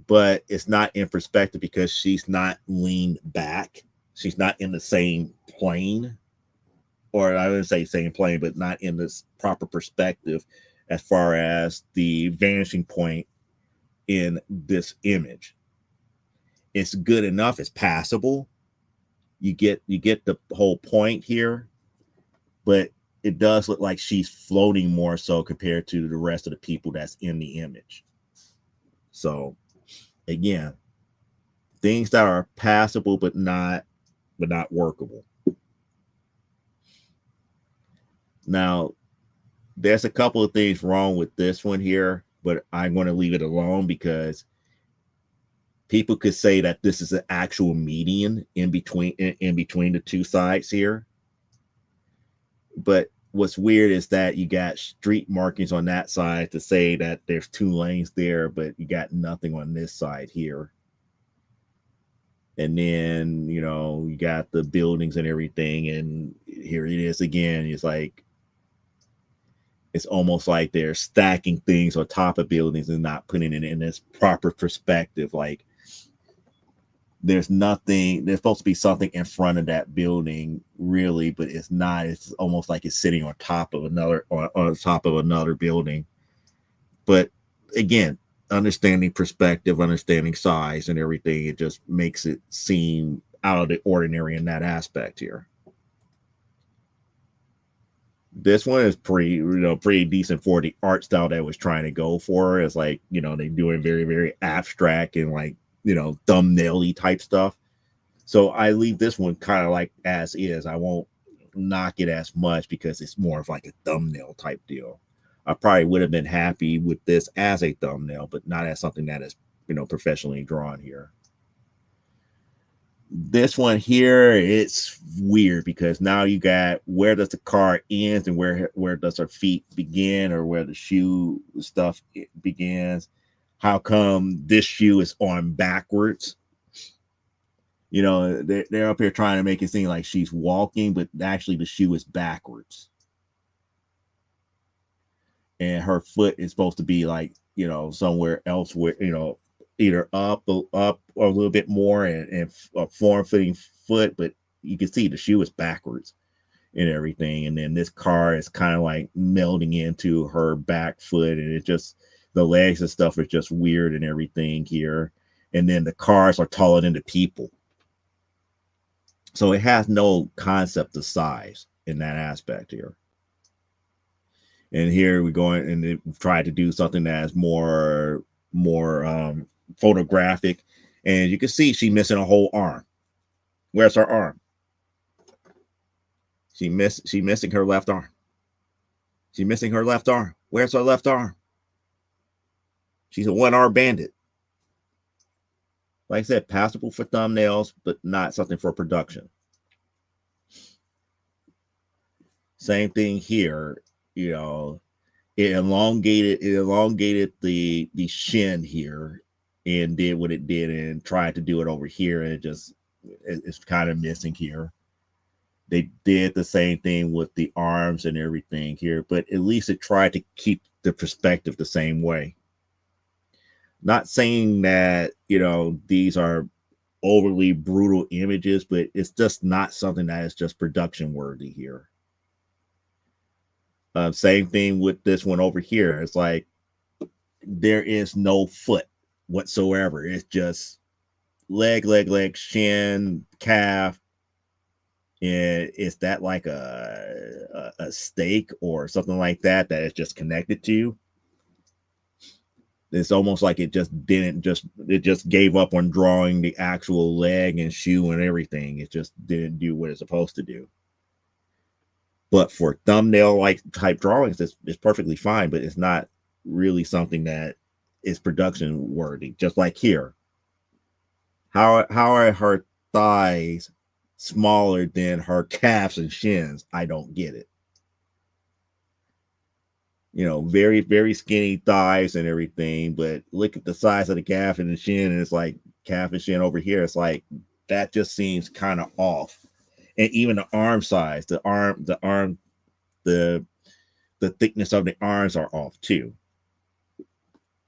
but it's not in perspective because she's not leaned back. She's not in the same plane, or I wouldn't say same plane, but not in this proper perspective as far as the vanishing point in this image. It's good enough. It's passable. You get the whole point here, but it does look like she's floating more so compared to the rest of the people that's in the image. So again, things that are passable but not workable. Now, there's a couple of things wrong with this one here, but I'm going to leave it alone because People could say that this is an actual median in between the two sides here. But what's weird is that you got street markings on that side to say that there's two lanes there, but you got nothing on this side here. And then, you know, you got the buildings and everything, and here it is again. It's like, it's almost like they're stacking things on top of buildings and not putting it in this proper perspective. Like, there's nothing, there's supposed to be something in front of that building, really, but it's not. It's almost like it's sitting on top of another, on top of another building. But again, understanding perspective, understanding size and everything, it just makes it seem out of the ordinary in that aspect here. This one is pretty decent for the art style that I was trying to go for. It's like, you know, they're doing very, very abstract and like, you know, thumbnail-y type stuff. So I leave this one kind of like as is. I won't knock it as much because it's more of like a thumbnail type deal. I probably would have been happy with this as a thumbnail, but not as something that is, you know, professionally drawn here. This one here, it's weird because now you got where does the car ends and where does her feet begin, or where the shoe stuff begins. How come this shoe is on backwards? You know, they're up here trying to make it seem like she's walking, but actually the shoe is backwards. And her foot is supposed to be like, you know, somewhere else where, you know, either up or a little bit more, and a form-fitting foot, but you can see the shoe is backwards and everything. And then this car is kind of like melding into her back foot, and it just, the legs and stuff is just weird and everything here. And then the cars are taller than the people. So it has no concept of size in that aspect here. And here we go and try to do something that's more photographic, and you can see she's missing a whole arm. Where's her arm? She's missing her left arm. She's missing her left arm. Where's her left arm? She's a one-arm bandit. Like I said, passable for thumbnails, but not something for production. Same thing here. You know, it elongated the shin here and did what it did and tried to do it over here, and it's kind of missing here. They did the same thing with the arms and everything here, but at least it tried to keep the perspective the same way. Not saying that, you know, these are overly brutal images, but it's just not something that is just production worthy here. Same thing with this one over here. It's like there is no foot whatsoever. It's just leg, shin, calf. And is that like a stake or something like that is just connected to? It's almost like it just gave up on drawing the actual leg and shoe and everything. It just didn't do what it's supposed to do. But for thumbnail like type drawings, it's perfectly fine, but it's not really something that is production worthy. Just like here, how are her thighs smaller than her calves and shins? I don't get it. You know, very, very skinny thighs and everything, but look at the size of the calf and the shin, and it's like calf and shin over here. It's like that just seems kind of off. And even the arm size, the thickness of the arms are off too.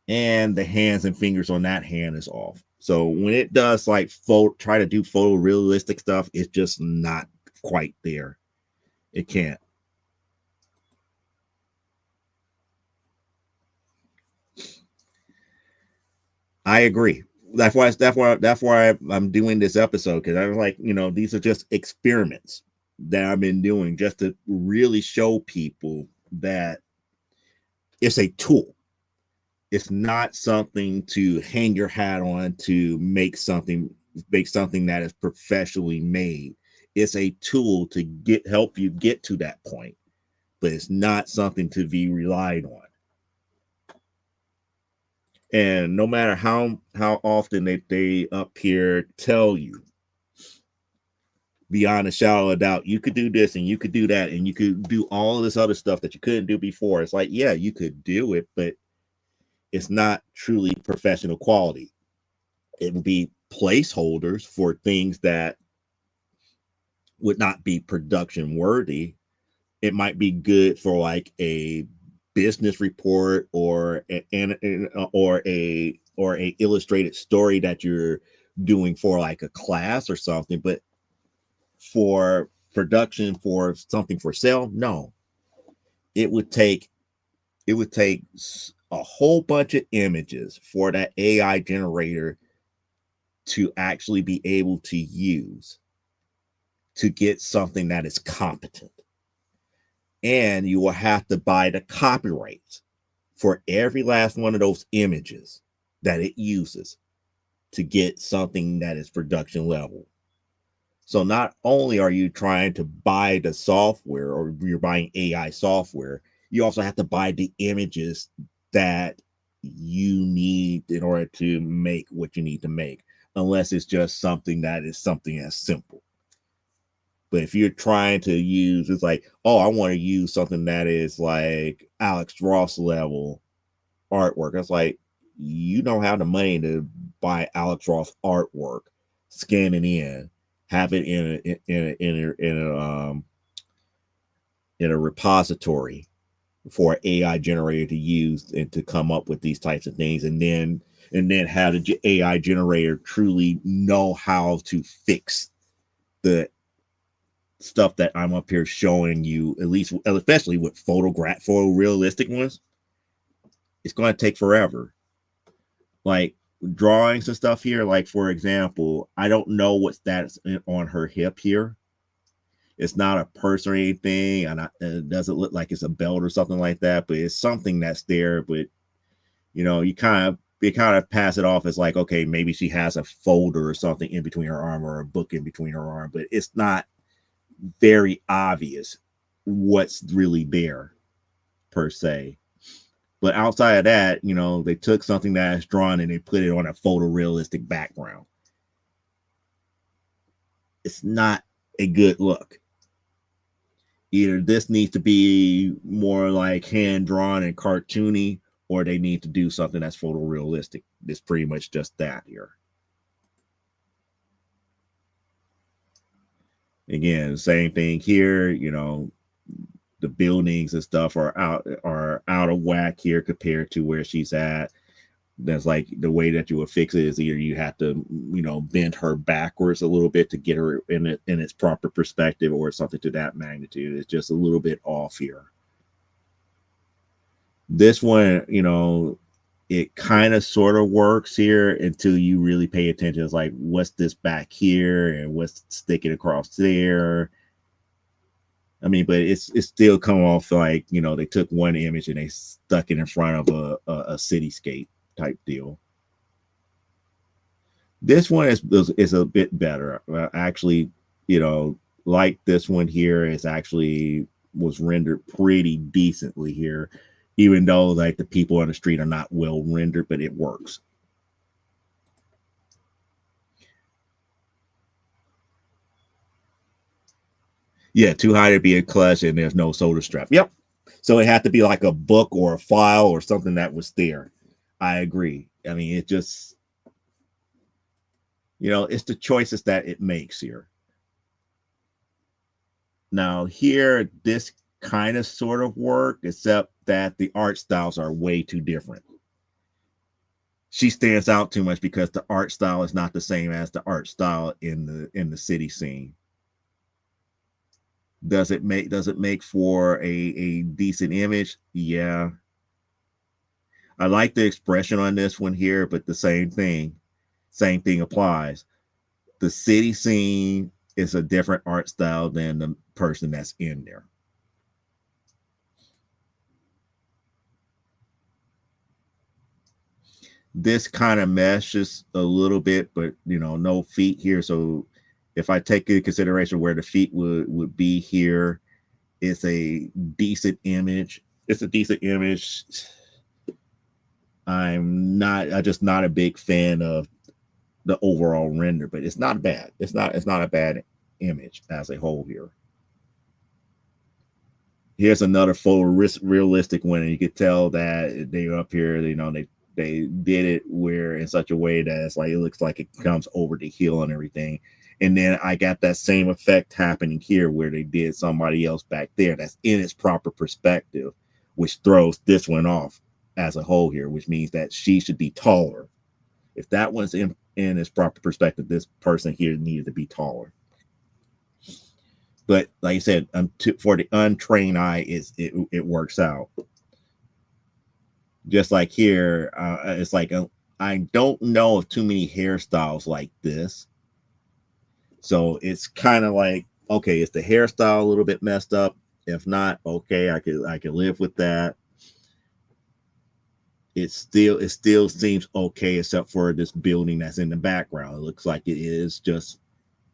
And the hands and fingers on that hand is off. So when it does like try to do photorealistic stuff, it's just not quite there. It can't. I agree. That's why I'm doing this episode, because I was like, you know, these are just experiments that I've been doing just to really show people that it's a tool. It's not something to hang your hat on to make something that is professionally made. It's a tool to help you get to that point, but it's not something to be relied on. And no matter how often they up here tell you beyond a shadow of a doubt, you could do this and you could do that and you could do all this other stuff that you couldn't do before. It's like, yeah, you could do it, but it's not truly professional quality. It would be placeholders for things that would not be production worthy. It might be good for like a business report or a illustrated story that you're doing for like a class or something, but for production for something for sale, no. It would take a whole bunch of images for that AI generator to actually be able to use to get something that is competent. And you will have to buy the copyrights for every last one of those images that it uses to get something that is production level. So not only are you trying to buy the software or you're buying AI software, you also have to buy the images that you need in order to make what you need to make, unless it's just something that is something as simple. But if you're trying to use, it's like, oh, I want to use something that is like Alex Ross level artwork. It's like, you don't have the money to buy Alex Ross artwork, scan it in, have it in a repository for an AI generator to use and to come up with these types of things, and then have the AI generator truly know how to fix the stuff that I'm up here showing you, at least especially with photorealistic ones. It's going to take forever. Like drawings and stuff here, like for example, I don't know what's that on her hip here. It's not a purse or anything, and it doesn't look like it's a belt or something like that, but it's something that's there. But you kind of pass it off as like, okay, maybe she has a folder or something in between her arm or a book in between her arm, but it's not very obvious what's really there per se. But outside of that, they took something that's drawn and they put it on a photorealistic background. It's not a good look. Either this needs to be more like hand drawn and cartoony, or they need to do something that's photorealistic. It's pretty much just that here. Again, same thing here. The buildings and stuff are out of whack here compared to where she's at. That's like the way that you would fix it is either you have to bend her backwards a little bit to get her in its proper perspective, or something to that magnitude. It's just a little bit off here. This one, it kind of sort of works here until you really pay attention. It's like, what's this back here and what's sticking across there? I mean, but it's still come off like, they took one image and they stuck it in front of a cityscape type deal. This one is a bit better. Actually, like this one here is actually was rendered pretty decently here, even though like the people on the street are not well rendered, but it works. Yeah, too high to be a clutch, and there's no shoulder strap. Yep. So it had to be like a book or a file or something that was there. I agree. I mean, it just, it's the choices that it makes here. Now here, this kind of sort of work, except that the art styles are way too different. She stands out too much because the art style is not the same as the art style in the city scene. Does it make for a decent image? Yeah. I like the expression on this one here, but the same thing applies. The city scene is a different art style than the person that's in there. This kind of meshes a little bit, but no feet here. So if I take into consideration where the feet would be here, it's a decent image. It's a decent image. I'm just not a big fan of the overall render, but it's not bad. It's not a bad image as a whole here. Here's another photorealistic one, and you could tell that they up here, you know, they did it where in such a way that it's like it looks like it comes over the hill and everything. And then I got that same effect happening here where they did somebody else back there that's in its proper perspective, which throws this one off as a whole here, which means that she should be taller. If that one's in its proper perspective, this person here needed to be taller. But like I said, for the untrained eye, it works out. Just like here, it's like I don't know of too many hairstyles like this. So it's kind of like, okay, is the hairstyle a little bit messed up? If not, okay, I could live with that. It still seems okay, except for this building that's in the background. It looks like it is just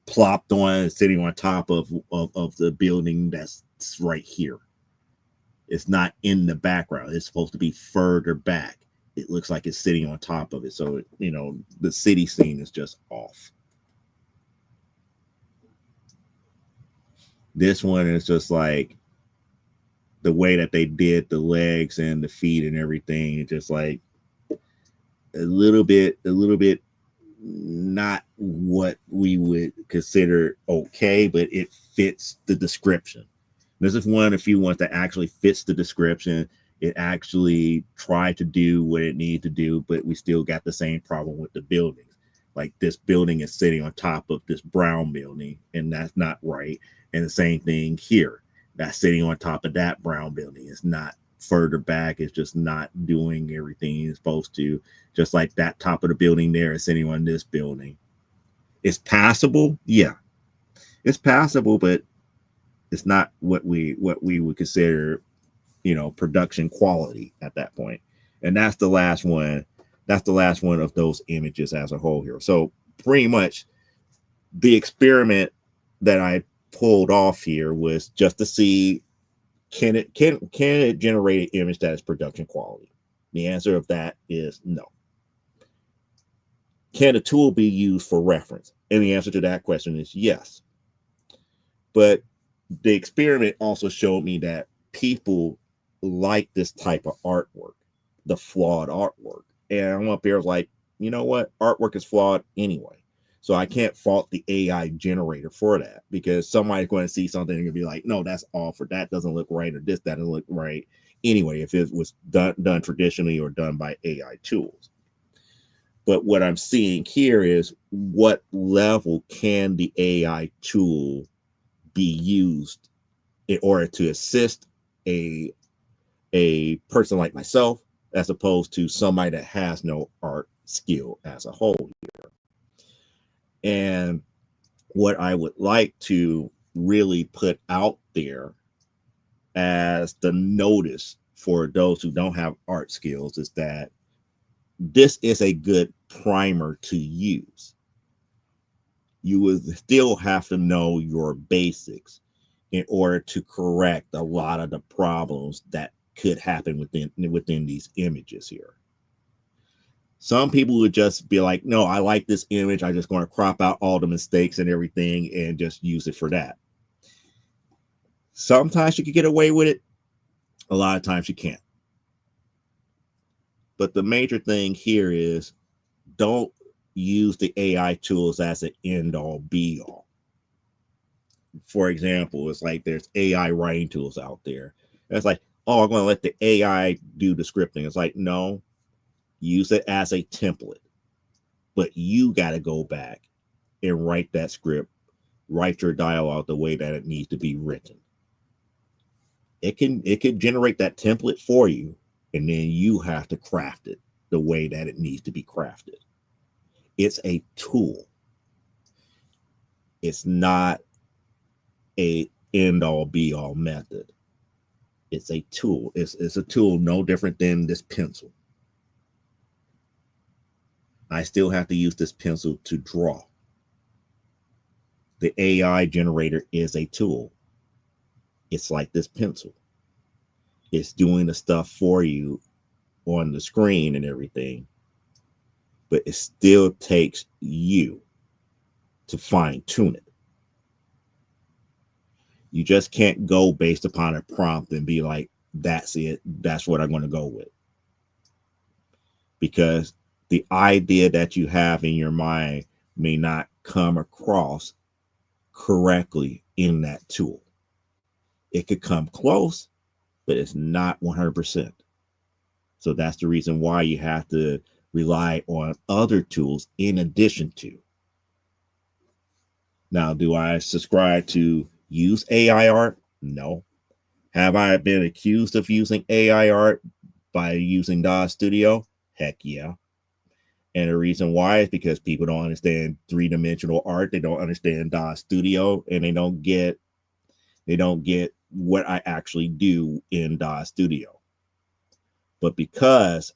plopped on, sitting on top of the building that's right here. It's not in the background. It's supposed to be further back. It looks like it's sitting on top of it. So, you know, the city scene is just off. This one is just like the way that they did the legs and the feet and everything. It's just like a little bit not what we would consider okay, but it fits the description. This is one of the few ones that actually fits the description. It actually tried to do what it needed to do, but we still got the same problem with the buildings. Like this building is sitting on top of this brown building, and that's not right. And the same thing here. That's sitting on top of that brown building. It's not further back. It's just not doing everything it's supposed to. Just like that top of the building there is sitting on this building. It's passable. Yeah, it's passable, but it's not what we would consider, you know, production quality at that point. And that's the last one. That's the last one of those images as a whole here. So pretty much the experiment that I pulled off here was just to see can it generate an image that is production quality? The answer of that is no. Can a tool be used for reference? And the answer to that question is yes. But the experiment also showed me that people like this type of artwork, the flawed artwork. And I'm up here like, you know what? Artwork is flawed anyway. So I can't fault the AI generator for that, because somebody's going to see something and be like, no, that's off, or that doesn't look right, or this doesn't look right. Anyway, if it was done traditionally or done by AI tools. But what I'm seeing here is what level can the AI tool be used in order to assist a person like myself, as opposed to somebody that has no art skill as a whole here. And what I would like to really put out there as the notice for those who don't have art skills is that this is a good primer to use. You would still have to know your basics in order to correct a lot of the problems that could happen within these images here. Some people would just be like, no, I like this image. I'm just going to crop out all the mistakes and everything and just use it for that. Sometimes you can get away with it. A lot of times you can't. But the major thing here is don't use the AI tools as an end all be all. For example, it's like there's AI writing tools out there. And it's like, oh, I'm going to let the AI do the scripting. It's like, no, use it as a template. But you got to go back and write that script, write your dialogue the way that it needs to be written. It can generate that template for you, and then you have to craft it the way that it needs to be crafted. It's a tool. It's not a end all be all method. It's a tool. It's a tool no different than this pencil. I still have to use this pencil to draw. The AI generator is a tool. It's like this pencil. It's doing the stuff for you on the screen and everything, but it still takes you to fine tune it. You just can't go based upon a prompt and be like, that's it, that's what I'm going to go with. Because the idea that you have in your mind may not come across correctly in that tool. It could come close, but it's not 100%. So that's the reason why you have to rely on other tools in addition to. Now, do I subscribe to use AI art? No. Have I been accused of using AI art by using DAW Studio? Heck yeah. And the reason why is because people don't understand three-dimensional art. They don't understand DAW Studio, and they don't get what I actually do in DAW Studio. But because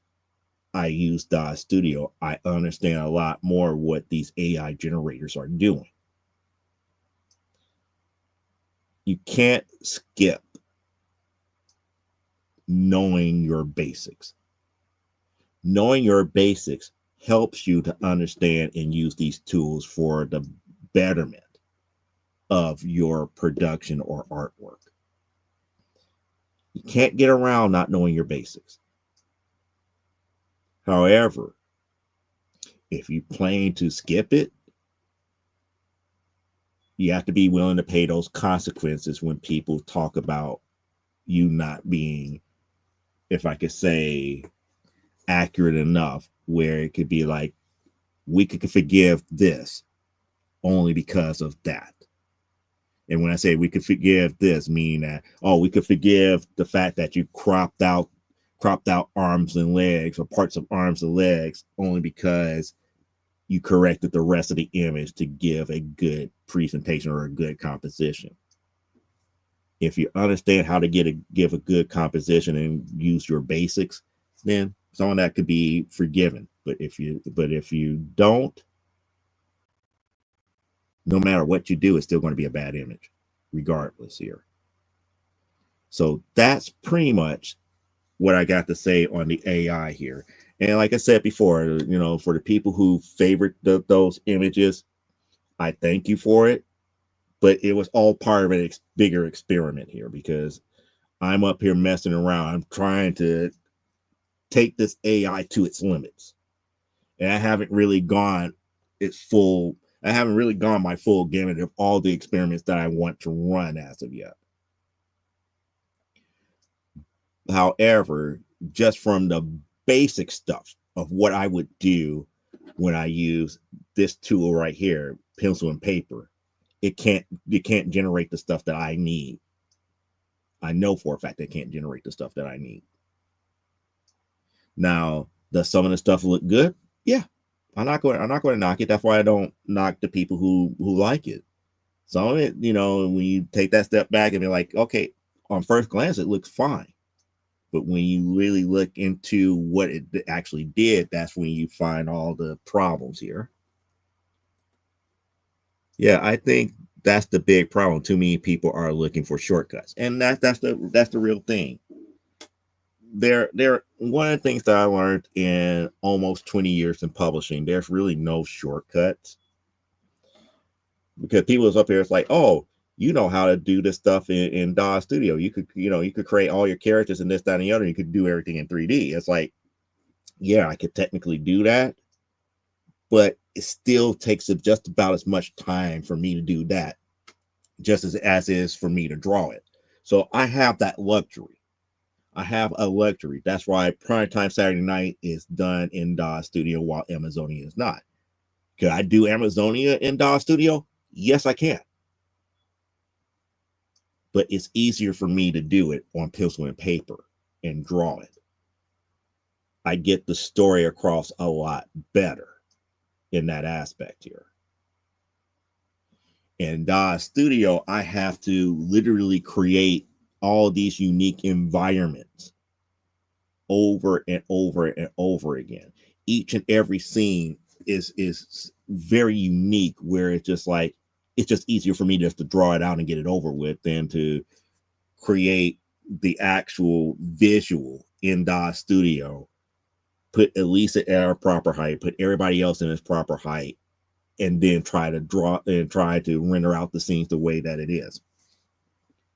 I use DAW Studio, I understand a lot more what these AI generators are doing. You can't skip knowing your basics. Knowing your basics helps you to understand and use these tools for the betterment of your production or artwork. You can't get around not knowing your basics. However, if you plan to skip it, you have to be willing to pay those consequences when people talk about you not being, if I could say, accurate enough where it could be like, we could forgive this only because of that. And when I say we could forgive this, meaning that, oh, we could forgive the fact that you cropped out arms and legs or parts of arms and legs only because you corrected the rest of the image to give a good presentation or a good composition. If you understand how to give a good composition and use your basics, then some of that could be forgiven. But if you don't, no matter what you do, it's still going to be a bad image, regardless here. So that's pretty much what I got to say on the AI here. And like I said before, for the people who favorite those images, I thank you for it. But it was all part of a bigger experiment here, because I'm up here messing around. I'm trying to take this AI to its limits. And I haven't really gone my full gamut of all the experiments that I want to run as of yet. However, just from the basic stuff of what I would do when I use this tool right here, pencil and paper, it can't generate the stuff that I need. I know for a fact it can't generate the stuff that I need. Now, does some of the stuff look good? Yeah. I'm not going to knock it. That's why I don't knock the people who like it. Some of it, when you take that step back and be like, okay, on first glance, it looks fine. But when you really look into what it actually did, that's when you find all the problems here. Yeah, I think that's the big problem. Too many people are looking for shortcuts, and that's the real thing. There, one of the things that I learned in almost 20 years in publishing, there's really no shortcuts, because people is up here. It's like, oh, you know how to do this stuff in DAW Studio. You could create all your characters and this, that, and the other. You could do everything in 3D. It's like, yeah, I could technically do that, but it still takes just about as much time for me to do that, just as is for me to draw it. So I have that luxury. I have a luxury. That's why Primetime Saturday Night is done in DAW Studio while Amazonia is not. Could I do Amazonia in DAW Studio? Yes, I can. But it's easier for me to do it on pencil and paper and draw it. I get the story across a lot better in that aspect here. In DAW Studio, I have to literally create all these unique environments over and over and over again. Each and every scene is very unique, where it's just easier for me just to draw it out and get it over with than to create the actual visual in DAW Studio put Elisa at her proper height, put everybody else in its proper height, and then try to draw and try to render out the scenes the way that it is.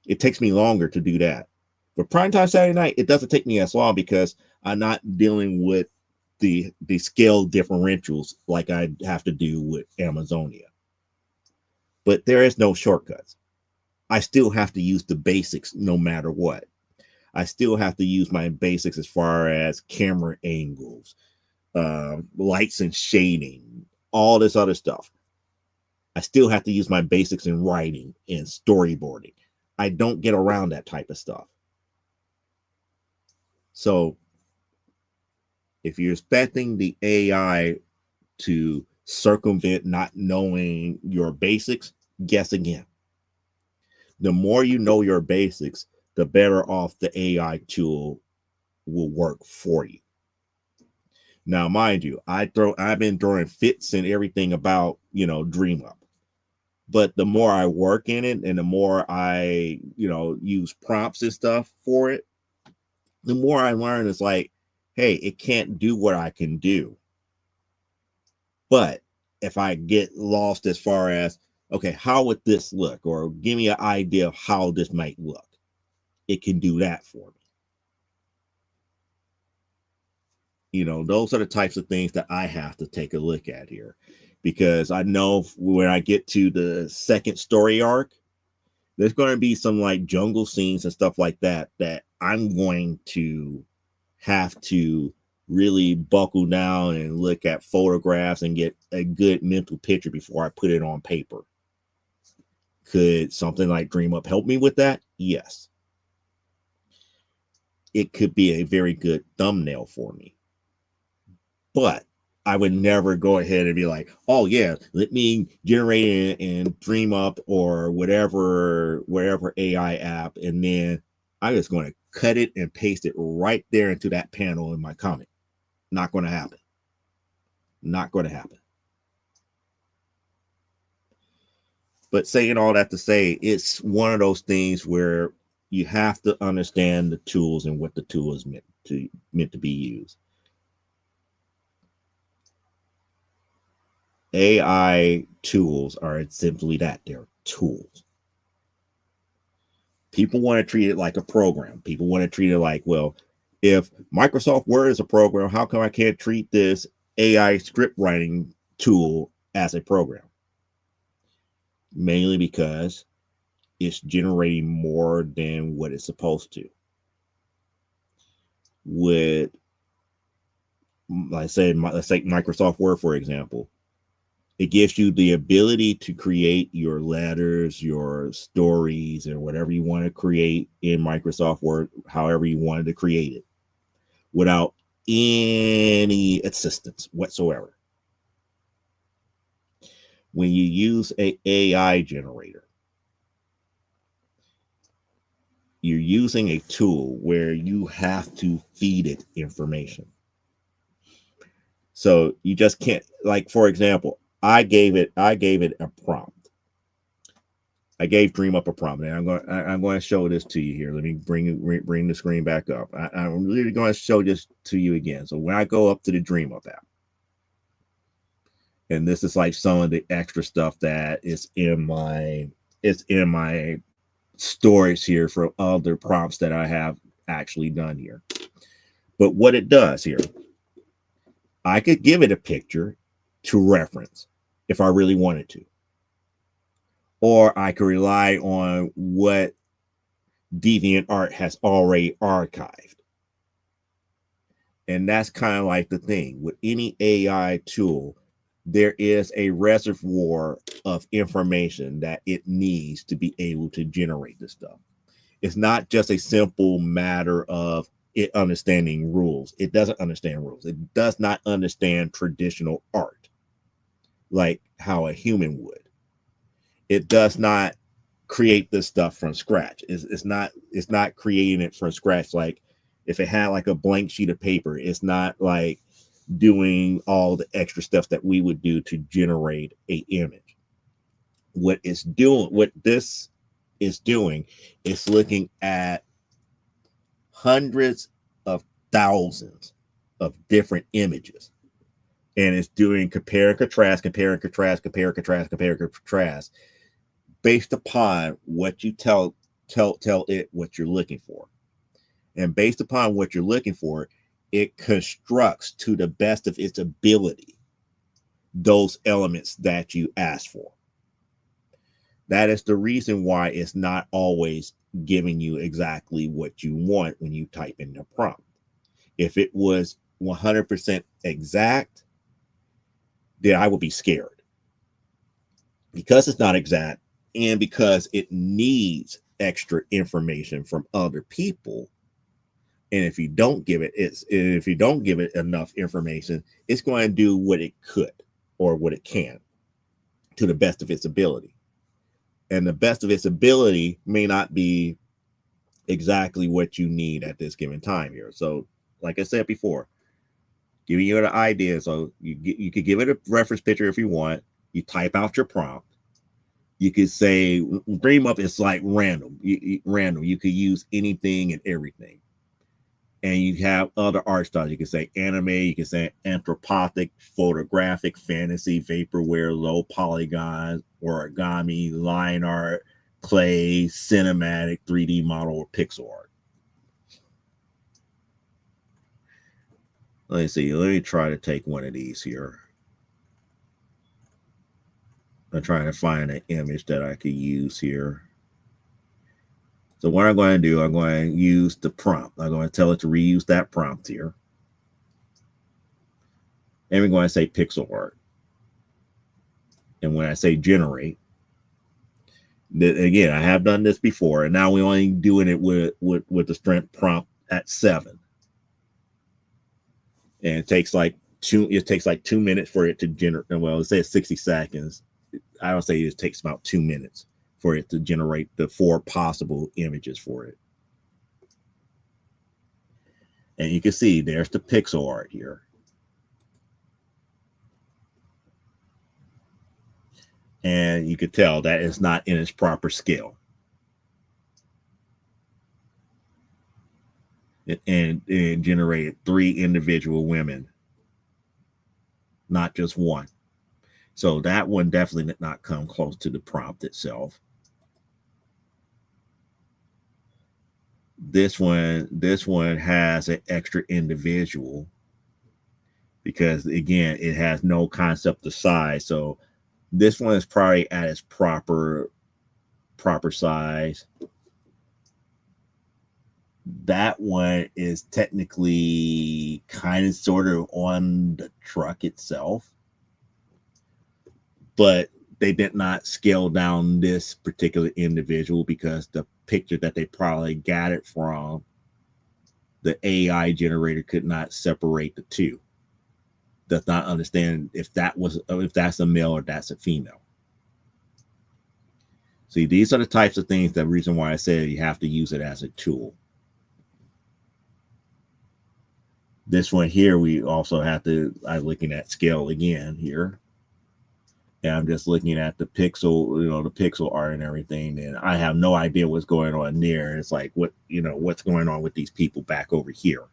It takes me longer to do that. For primetime Saturday night, it doesn't take me as long because I'm not dealing with the scale differentials like I have to do with Amazonia. But there is no shortcuts. I still have to use the basics no matter what. I still have to use my basics as far as camera angles, lights and shading, all this other stuff. I still have to use my basics in writing and storyboarding. I don't get around that type of stuff. So if you're expecting the AI to circumvent not knowing your basics, guess again. The more you know your basics, the better off the AI tool will work for you. Now, mind you, I've been throwing fits and everything about, DreamUp. But the more I work in it and the more I, use prompts and stuff for it, the more I learn is like, hey, it can't do what I can do. But if I get lost as far as, okay, how would this look? Or give me an idea of how this might look. It can do that for me. Those are the types of things that I have to take a look at here, because I know when I get to the second story arc, there's going to be some like jungle scenes and stuff like that I'm going to have to really buckle down and look at photographs and get a good mental picture before I put it on paper. Could something like DreamUp help me with that? Yes. It could be a very good thumbnail for me. But I would never go ahead and be like, oh yeah, let me generate in DreamUp or whatever AI app, and then I'm just going to cut it and paste it right there into that panel in my comic. Not going to happen. Not going to happen. But saying all that to say, it's one of those things where you have to understand the tools and what the tool is meant to be used. AI tools are simply that. They're tools. People want to treat it like a program. People want to treat it like, well, if Microsoft Word is a program, how come I can't treat this AI script writing tool as a program? Mainly because it's generating more than what it's supposed to. With, let's say Microsoft Word, for example, it gives you the ability to create your letters, your stories, and whatever you want to create in Microsoft Word, however you wanted to create it, without any assistance whatsoever. When you use an AI generator, you're using a tool where you have to feed it information. So you just can't, like, for example, I gave it a prompt. I gave DreamUp a prompt, and I'm going to show this to you here. Let me bring the screen back up. I'm really going to show this to you again. So when I go up to the DreamUp app, and this is like some of the extra stuff that is in my storage here for other prompts that I have actually done here. But what it does here, I could give it a picture to reference if I really wanted to. Or I could rely on what DeviantArt has already archived. And that's kind of like the thing. With any AI tool, there is a reservoir of information that it needs to be able to generate this stuff. It's not just a simple matter of it understanding rules. It doesn't understand rules. It does not understand traditional art like how a human would. It does not create this stuff from scratch. It's not creating it from scratch. Like if it had like a blank sheet of paper, it's not like doing all the extra stuff that we would do to generate a image. What this is doing is looking at hundreds of thousands of different images. And it's doing compare and contrast, compare and contrast, compare and contrast, compare and contrast, based upon what you tell it what you're looking for. And based upon what you're looking for, it constructs to the best of its ability those elements that you ask for. That is the reason why it's not always giving you exactly what you want when you type in the prompt. If it was 100% exact, then I would be scared. Because it's not exact, and because it needs extra information from other people, and if you don't give it enough information, it's going to do what it could or what it can to the best of its ability. And the best of its ability may not be exactly what you need at this given time here. So, like I said before, giving you an idea. So you could give it a reference picture if you want. You type out your prompt. You could say DreamUp is like random. Random. You could use anything and everything. And you have other art styles. You can say anime, you can say anthropomorphic, photographic, fantasy, vaporware, low polygon, origami, line art, clay, cinematic, 3D model, or pixel art. Let's see. Let me try to take one of these here. I'm trying to find an image that I could use here. So what I'm going to do, I'm going to use the prompt. I'm going to tell it to reuse that prompt here. And we're going to say pixel art. And when I say generate, again, I have done this before, and now we're only doing it with the strength prompt at 7. And it takes like 2 minutes for it to generate. Well, it says 60 seconds. I would say it takes about 2 minutes for it to generate the 4 possible images for it. And you can see there's the pixel art here. And you could tell that it's not in its proper scale. And it generated 3 individual women, not just one. So that one definitely did not come close to the prompt itself. This one has an extra individual because, again, it has no concept of size. So this one is probably at its proper size. That one is technically kind of sort of on the truck itself, but they did not scale down this particular individual because the picture that they probably got it from, the AI generator could not separate the two. Does not understand if that's a male or that's a female. See, these are the types of things, the reason why I said you have to use it as a tool. This one here, we also have to, I'm looking at scale again here. And I'm just looking at the pixel, the pixel art and everything. And I have no idea what's going on there. It's like, what's going on with these people back over here?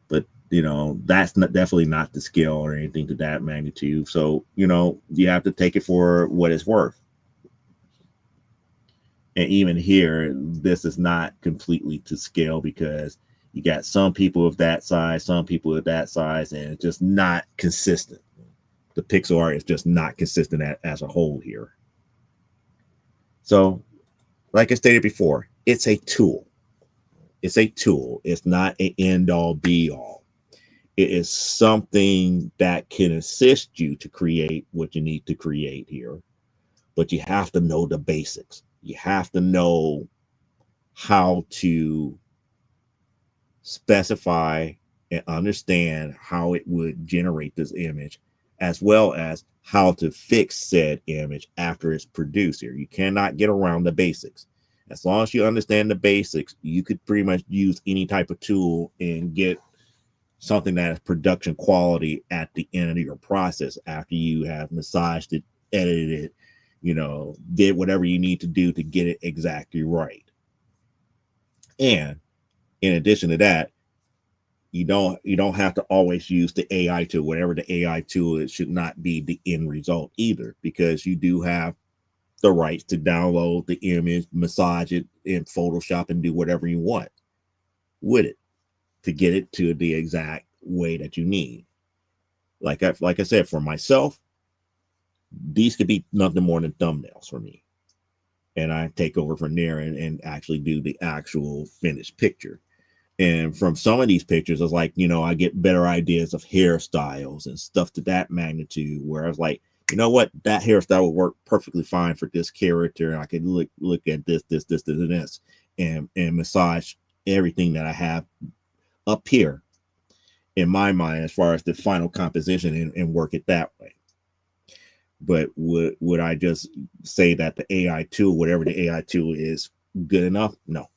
But, that's definitely not the scale or anything to that magnitude. So, you have to take it for what it's worth. And even here, this is not completely to scale because you got some people of that size, some people of that size, and it's just not consistent. The pixel art is just not consistent as a whole here. So, like I stated before, it's a tool. It's a tool. It's not an end-all, be-all. It is something that can assist you to create what you need to create here. But you have to know the basics. You have to know how to specify and understand how it would generate this image, as well as how to fix said image after it's produced here. You cannot get around the basics. As long as you understand the basics, you could pretty much use any type of tool and get something that is production quality at the end of your process after you have massaged it, edited it, did whatever you need to do to get it exactly right. And in addition to that, You don't have to always use the AI tool. Whatever the AI tool is, should not be the end result either, because you do have the rights to download the image, massage it in Photoshop, and do whatever you want with it to get it to the exact way that you need. Like I said, for myself, these could be nothing more than thumbnails for me, and I take over from there and actually do the actual finished picture. And from some of these pictures, it's like, I get better ideas of hairstyles and stuff to that magnitude, where I was like, you know what, that hairstyle would work perfectly fine for this character. I could look at this, and this, and massage everything that I have up here in my mind as far as the final composition, and work it that way. But would I just say that the AI tool, whatever the AI tool is, good enough? No.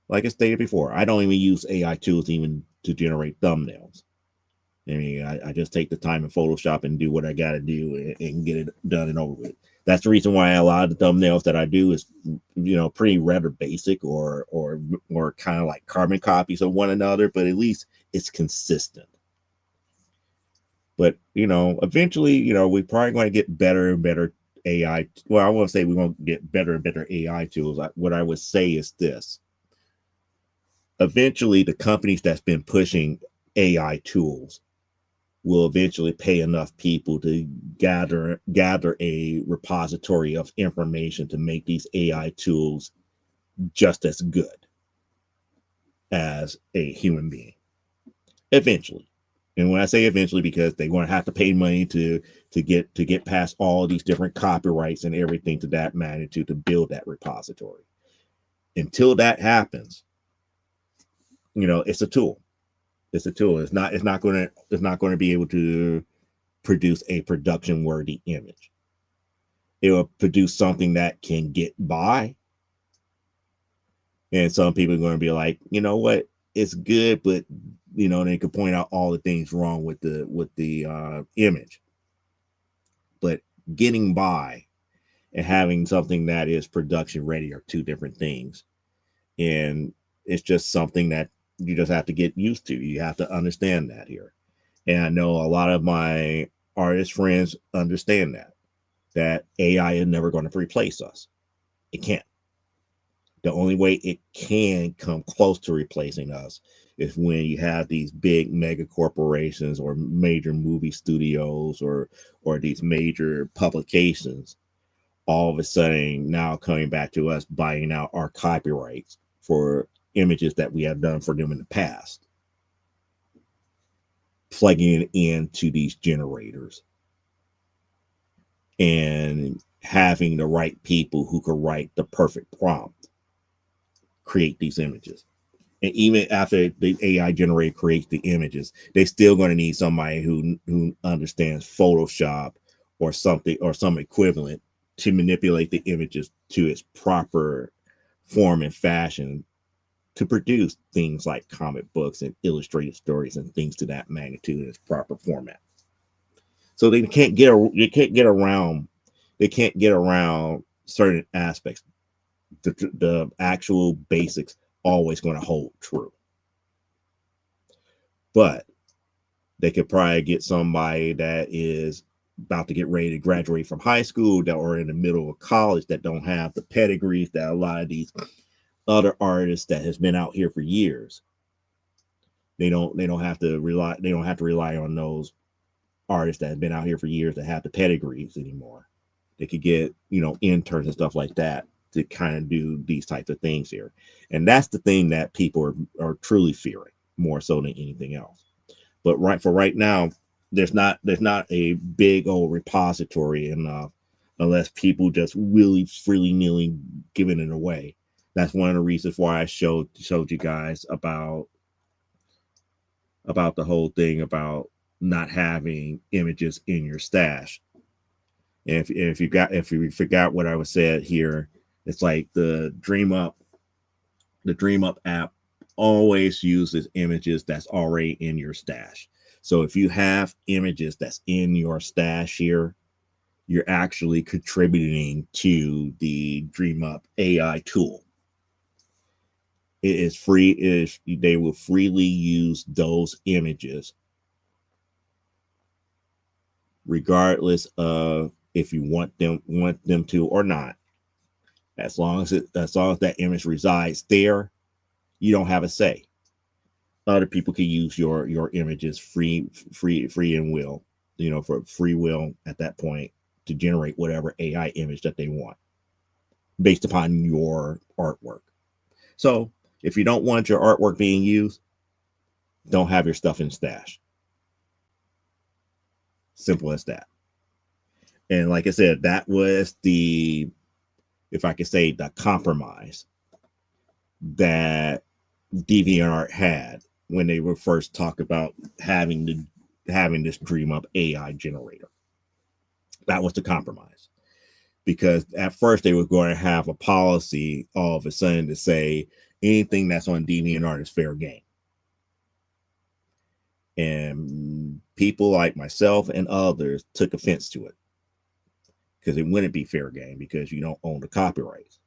Like I stated before, I don't even use AI tools even to generate thumbnails. I mean, I just take the time in Photoshop and do what I got to do, and get it done and over with. That's the reason why a lot of the thumbnails that I do is, pretty rather basic, or kind of like carbon copies of one another, but at least it's consistent. But, eventually, we're probably going to get better and better AI. Well, I won't say we won't get better and better AI tools. What I would say is this. Eventually, the companies that's been pushing AI tools will eventually pay enough people to gather a repository of information to make these AI tools just as good as a human being. Eventually. And when I say eventually, because they're going to have to pay money to get past all these different copyrights and everything to that magnitude to build that repository. Until that happens, it's a tool. It's a tool. It's not going to be able to produce a production worthy image. It will produce something that can get by. And some people are going to be like, you know what, it's good, but they could point out all the things wrong with the image. But getting by and having something that is production ready are two different things. And it's just something that you just have to get used to. You have to understand that here. And I know a lot of my artist friends understand that AI is never going to replace us. It can't. The only way it can come close to replacing us is when you have these big mega corporations or major movie studios or these major publications all of a sudden now coming back to us, buying out our copyrights for images that we have done for them in the past, plugging it into these generators, and having the right people who can write the perfect prompt create these images. And even after the AI generator creates the images, they're still going to need somebody who understands Photoshop or something, or some equivalent, to manipulate the images to its proper form and fashion to produce things like comic books and illustrated stories and things to that magnitude in its proper format. So they can't get around certain aspects. The actual basics always going to hold true. But they could probably get somebody that is about to get ready to graduate from high school, that or in the middle of college, that don't have the pedigrees that a lot of these other artists that has been out here for years. They don't have to rely on those artists that have been out here for years that have the pedigrees anymore. They could get, interns and stuff like that to kind of do these types of things here. And that's the thing that people are truly fearing more so than anything else. But right now, there's not a big old repository enough, unless people just really freely nilly giving it away. That's one of the reasons why I showed you guys about the whole thing about not having images in your stash. And if you forgot what I was said here, it's like the DreamUp app always uses images that's already in your stash. So if you have images that's in your stash here, you're actually contributing to the DreamUp AI tool. It is free. They will freely use those images, regardless of if you want them to or not. As long as that image resides there, you don't have a say. Other people can use your images free and will, for free will at that point to generate whatever AI image that they want based upon your artwork. So if you don't want your artwork being used, don't have your stuff in stash. Simple as that. And like I said, that was if I could say, the compromise that DeviantArt had when they were first talk about having this DreamUp AI generator. That was the compromise, because at first they were going to have a policy all of a sudden to say anything that's on DeviantArt is fair game. And people like myself and others took offense to it, because it wouldn't be fair game because you don't own the copyrights.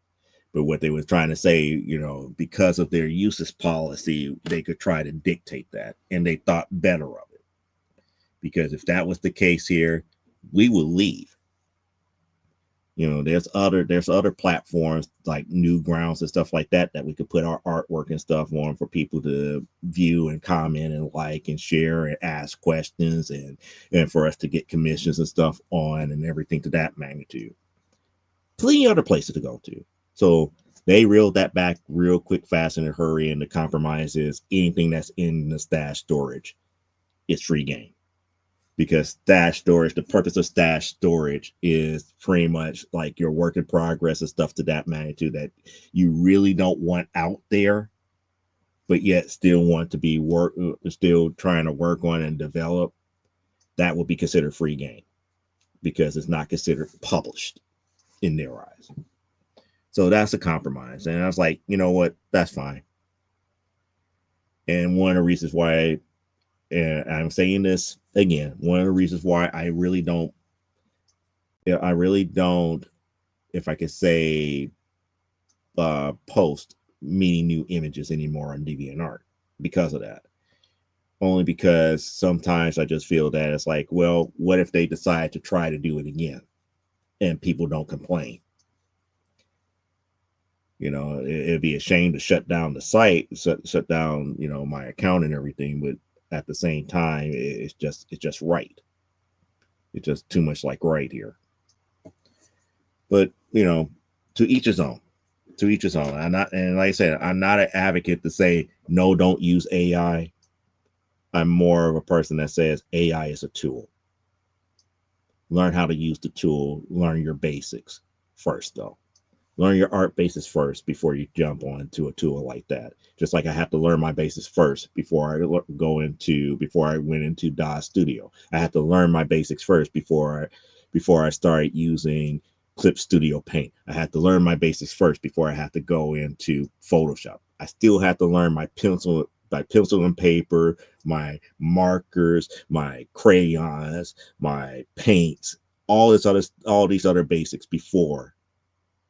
But what they were trying to say, because of their usage policy, they could try to dictate that, and they thought better of it. Because if that was the case here, we would leave. There's other platforms like Newgrounds and stuff like that we could put our artwork and stuff on for people to view and comment and like and share and ask questions and for us to get commissions and stuff on and everything to that magnitude. Plenty other places to go to. So they reeled that back real quick, fast, in a hurry, and the compromise is anything that's in the stash storage is free game. Because stash storage, the purpose of stash storage is pretty much like your work in progress and stuff to that magnitude that you really don't want out there, but yet still want to be still trying to work on and develop. That will be considered free game because it's not considered published in their eyes. So that's a compromise. And I was like, you know what? That's fine. And one of the reasons why, and I'm saying this again, one of the reasons why I really don't, if I could say, post many new images anymore on DeviantArt because of that. Only because sometimes I just feel that it's like, well, what if they decide to try to do it again and people don't complain? It'd be a shame to shut down the site, shut down, my account and everything. But at the same time, it's just right. It's just too much like right here. But, to each his own. To each his own. And like I said, I'm not an advocate to say, no, don't use AI. I'm more of a person that says AI is a tool. Learn how to use the tool. Learn your basics first, though. Learn your art basics first before you jump onto a tool like that. Just like I have to learn my basics first before I went into DAW Studio. I have to learn my basics first before I started using Clip Studio Paint. I had to learn my basics first before I have to go into Photoshop. I still have to learn my pencil and paper, my markers, my crayons, my paints, all these other basics before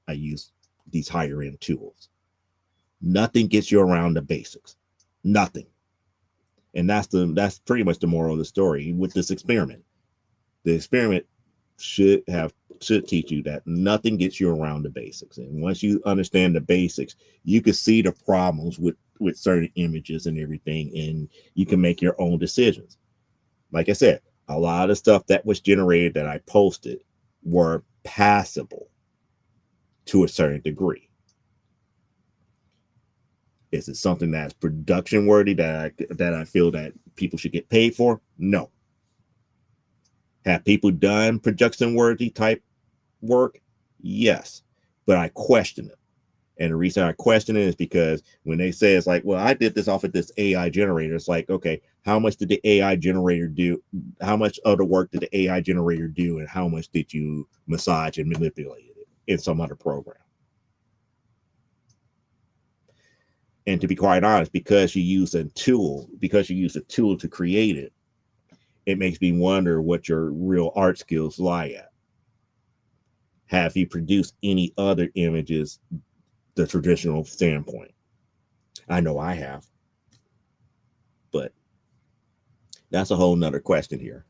I use these higher end tools. Nothing gets you around the basics. Nothing. And that's pretty much the moral of the story with this experiment. The experiment should teach you that nothing gets you around the basics. And once you understand the basics, you can see the problems with certain images and everything, and you can make your own decisions. Like I said, a lot of stuff that was generated that I posted were passable to a certain degree. Is it something that's production worthy that I feel that people should get paid for? No. Have people done production worthy type work? Yes. But I question it. And the reason I question it is because when they say it's like, well, I did this off of this AI generator, it's like, okay, how much did the AI generator do? How much other work did the AI generator do? And how much did you massage and manipulate it in some other program? And to be quite honest, because you use a tool to create it, it makes me wonder what your real art skills lie at. Have you produced any other images the traditional standpoint? I know I have, but that's a whole nother question here.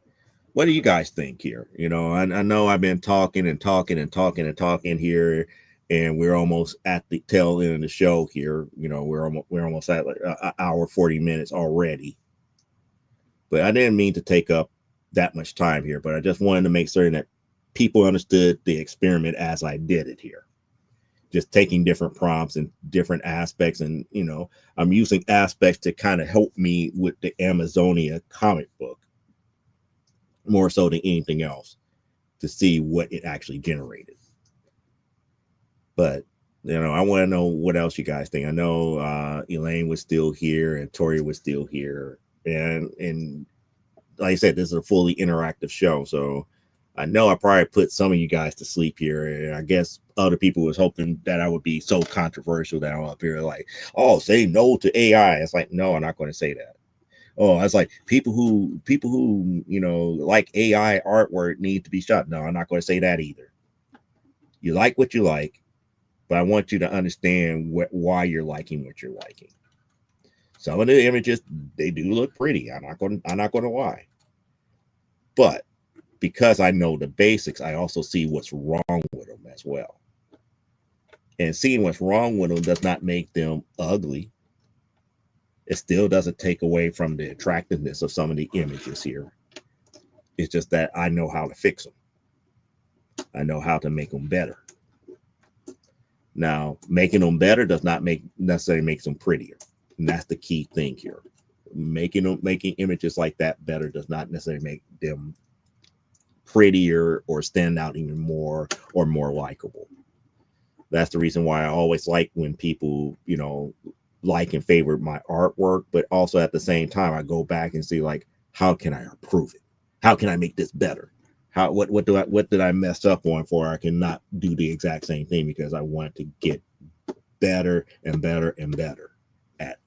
What do you guys think here? I know I've been talking and talking and talking and talking here, and we're almost at the tail end of the show here. We're almost at like an hour 40 minutes already. But I didn't mean to take up that much time here, but I just wanted to make certain that people understood the experiment as I did it here. Just taking different prompts and different aspects, and I'm using aspects to kind of help me with the Amazonia comic book more so than anything else, to see what it actually generated. But I want to know what else you guys think. I know Elaine was still here and Tori was still here, and like I said, this is a fully interactive show, so I know I probably put some of you guys to sleep here, and I guess other people was hoping that I would be so controversial that I'm up here like, oh, say no to AI. It's like, no, I'm not going to say that. Oh, it's like people who like AI artwork need to be shot. No, I'm not going to say that either. You like what you like, but I want you to understand why you're liking what you're liking. Some of the images, they do look pretty. I'm not going to lie. But because I know the basics, I also see what's wrong with them as well. And seeing what's wrong with them does not make them ugly. It still doesn't take away from the attractiveness of some of the images here. It's just that I know how to fix them. I know how to make them better. Now, making them better does not necessarily make them prettier. And that's the key thing here. Making images like that better does not necessarily make them prettier or stand out even more or more likable. That's the reason why I always like when people, like and favor my artwork, but also at the same time, I go back and see, like, how can I improve it? How can I make this better? What did I mess up on for I cannot do the exact same thing, because I want to get better and better and better at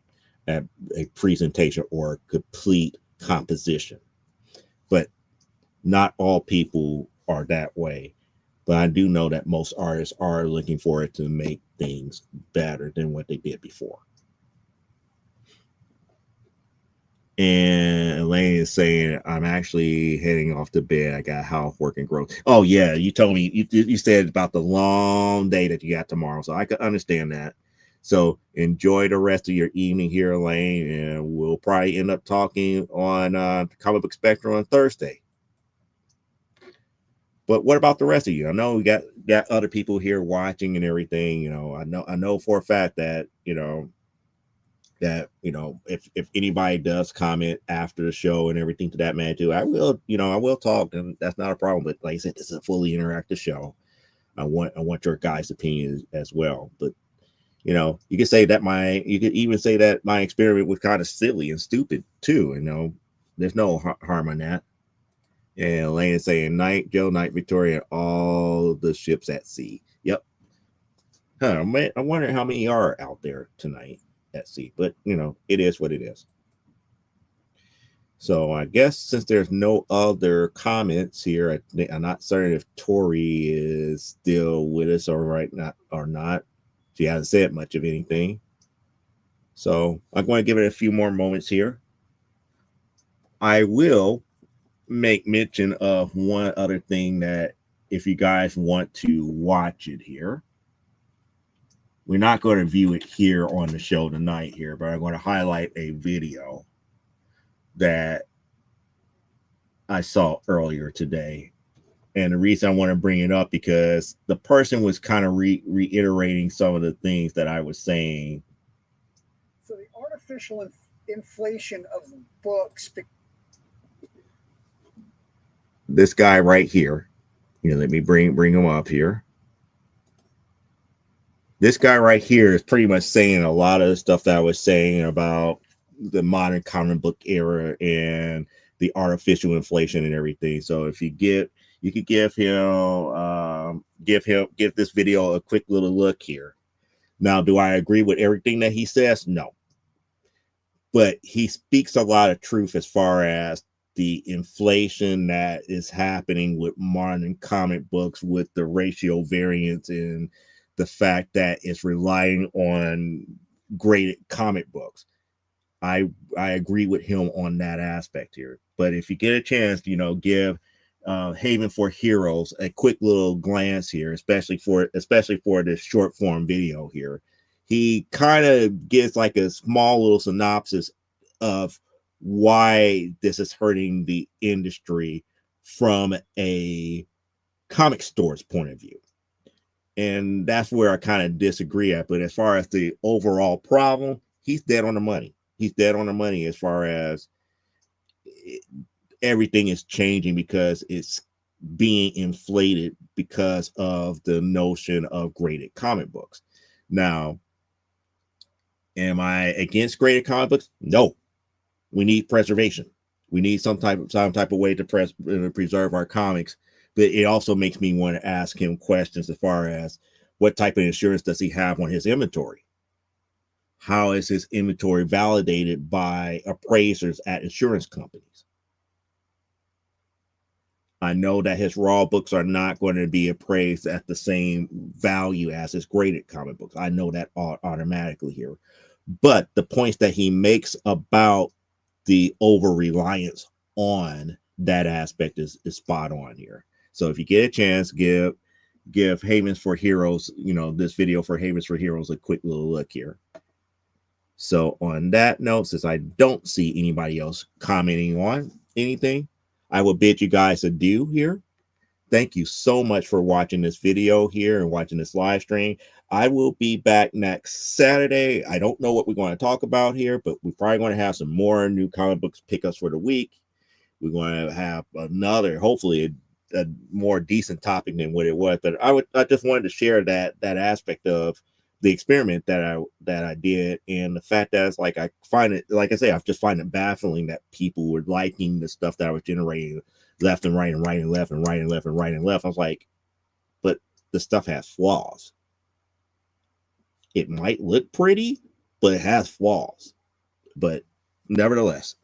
a presentation or a complete composition. But not all people are that way. But I do know that most artists are looking for it to make things better than what they did before. And Elaine is saying, I'm actually heading off to bed. I got housework and growth. Oh, yeah. You told me, you said about the long day that you got tomorrow. So I could understand that. So enjoy the rest of your evening here, Elaine. And we'll probably end up talking on Comic Book Spectrum on Thursday. But what about the rest of you? I know we got other people here watching and everything. I know for a fact that, if anybody does comment after the show and everything to that man too, I will talk, and that's not a problem. But like I said, this is a fully interactive show. I want your guys' opinions as well. But you could even say that my experiment was kind of silly and stupid too. There's no harm in that. And Elaine is saying, night, Joe, night, Victoria, all the ships at sea. Yep. Man, I wonder how many are out there tonight at sea. But, it is what it is. So I guess since there's no other comments here, I'm not certain if Tori is still with us or not. She hasn't said much of anything. So I'm going to give it a few more moments here. I will make mention of one other thing, that if you guys want to watch it here, we're not going to view it here on the show tonight here, but I'm going to highlight a video that I saw earlier today. And the reason I want to bring it up, because the person was kind of reiterating some of the things that I was saying.
So the artificial inflation of books.
This guy right here, let me bring him up here. This guy right here is pretty much saying a lot of the stuff that I was saying about the modern comic book era and the artificial inflation and everything. So if you could give this video a quick little look here. Now, do I agree with everything that he says? No. But he speaks a lot of truth as far as the inflation that is happening with modern comic books, with the ratio variance and the fact that it's relying on graded comic books. I agree with him on that aspect here. But if you get a chance, give Haven for Heroes a quick little glance here, especially for this short form video here. He kind of gives like a small little synopsis of why this is hurting the industry from a comic store's point of view. And that's where I kind of disagree at. But as far as the overall problem, he's dead on the money. He's dead on the money as far as everything is changing because it's being inflated because of the notion of graded comic books. Now, am I against graded comic books? No. We need preservation. We need some type of way to preserve our comics. But it also makes me want to ask him questions as far as what type of insurance does he have on his inventory? How is his inventory validated by appraisers at insurance companies? I know that his raw books are not going to be appraised at the same value as his graded comic books. I know that automatically here. But the points that he makes about the over-reliance on that aspect is spot on here. So if you get a chance, give Havens for Heroes, this video for Havens for Heroes a quick little look here. So on that note, since I don't see anybody else commenting on anything, I will bid you guys adieu here. Thank you so much for watching this video here and watching this live stream. I will be back next Saturday. I don't know what we're going to talk about here, but we're probably going to have some more new comic books pickups for the week. We're going to have another, hopefully a more decent topic than what it was. But I just wanted to share that aspect of the experiment that I did, and the fact that it's like I find it, like I say, I just find it baffling that people were liking the stuff that I was generating left and right and right and left and right and left and right and left. I was like, but the stuff has flaws. It might look pretty, but it has flaws. But nevertheless,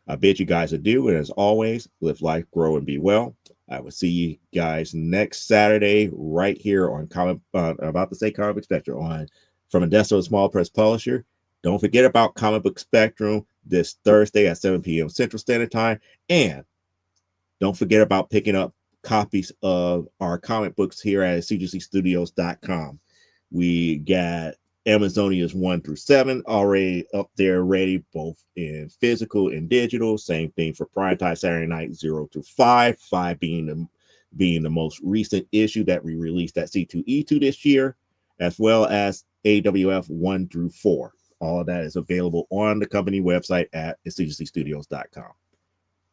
I bid you guys adieu, and as always, live life, grow, and be well. I will see you guys next Saturday right here on Comic Book Spectrum on from Modesto Small Press Publisher. Don't forget about Comic Book Spectrum this Thursday at 7 p.m. Central Standard Time. And don't forget about picking up copies of our comic books here at cgcstudios.com. We got Amazonians 1 through 7 already up there ready, both in physical and digital. Same thing for Primetime Saturday Night 0 through 5. 5 being the most recent issue that we released at C2E2 this year, as well as AWF 1 through 4. All of that is available on the company website at cgcstudios.com.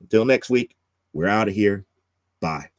Until next week, we're out of here. Bye.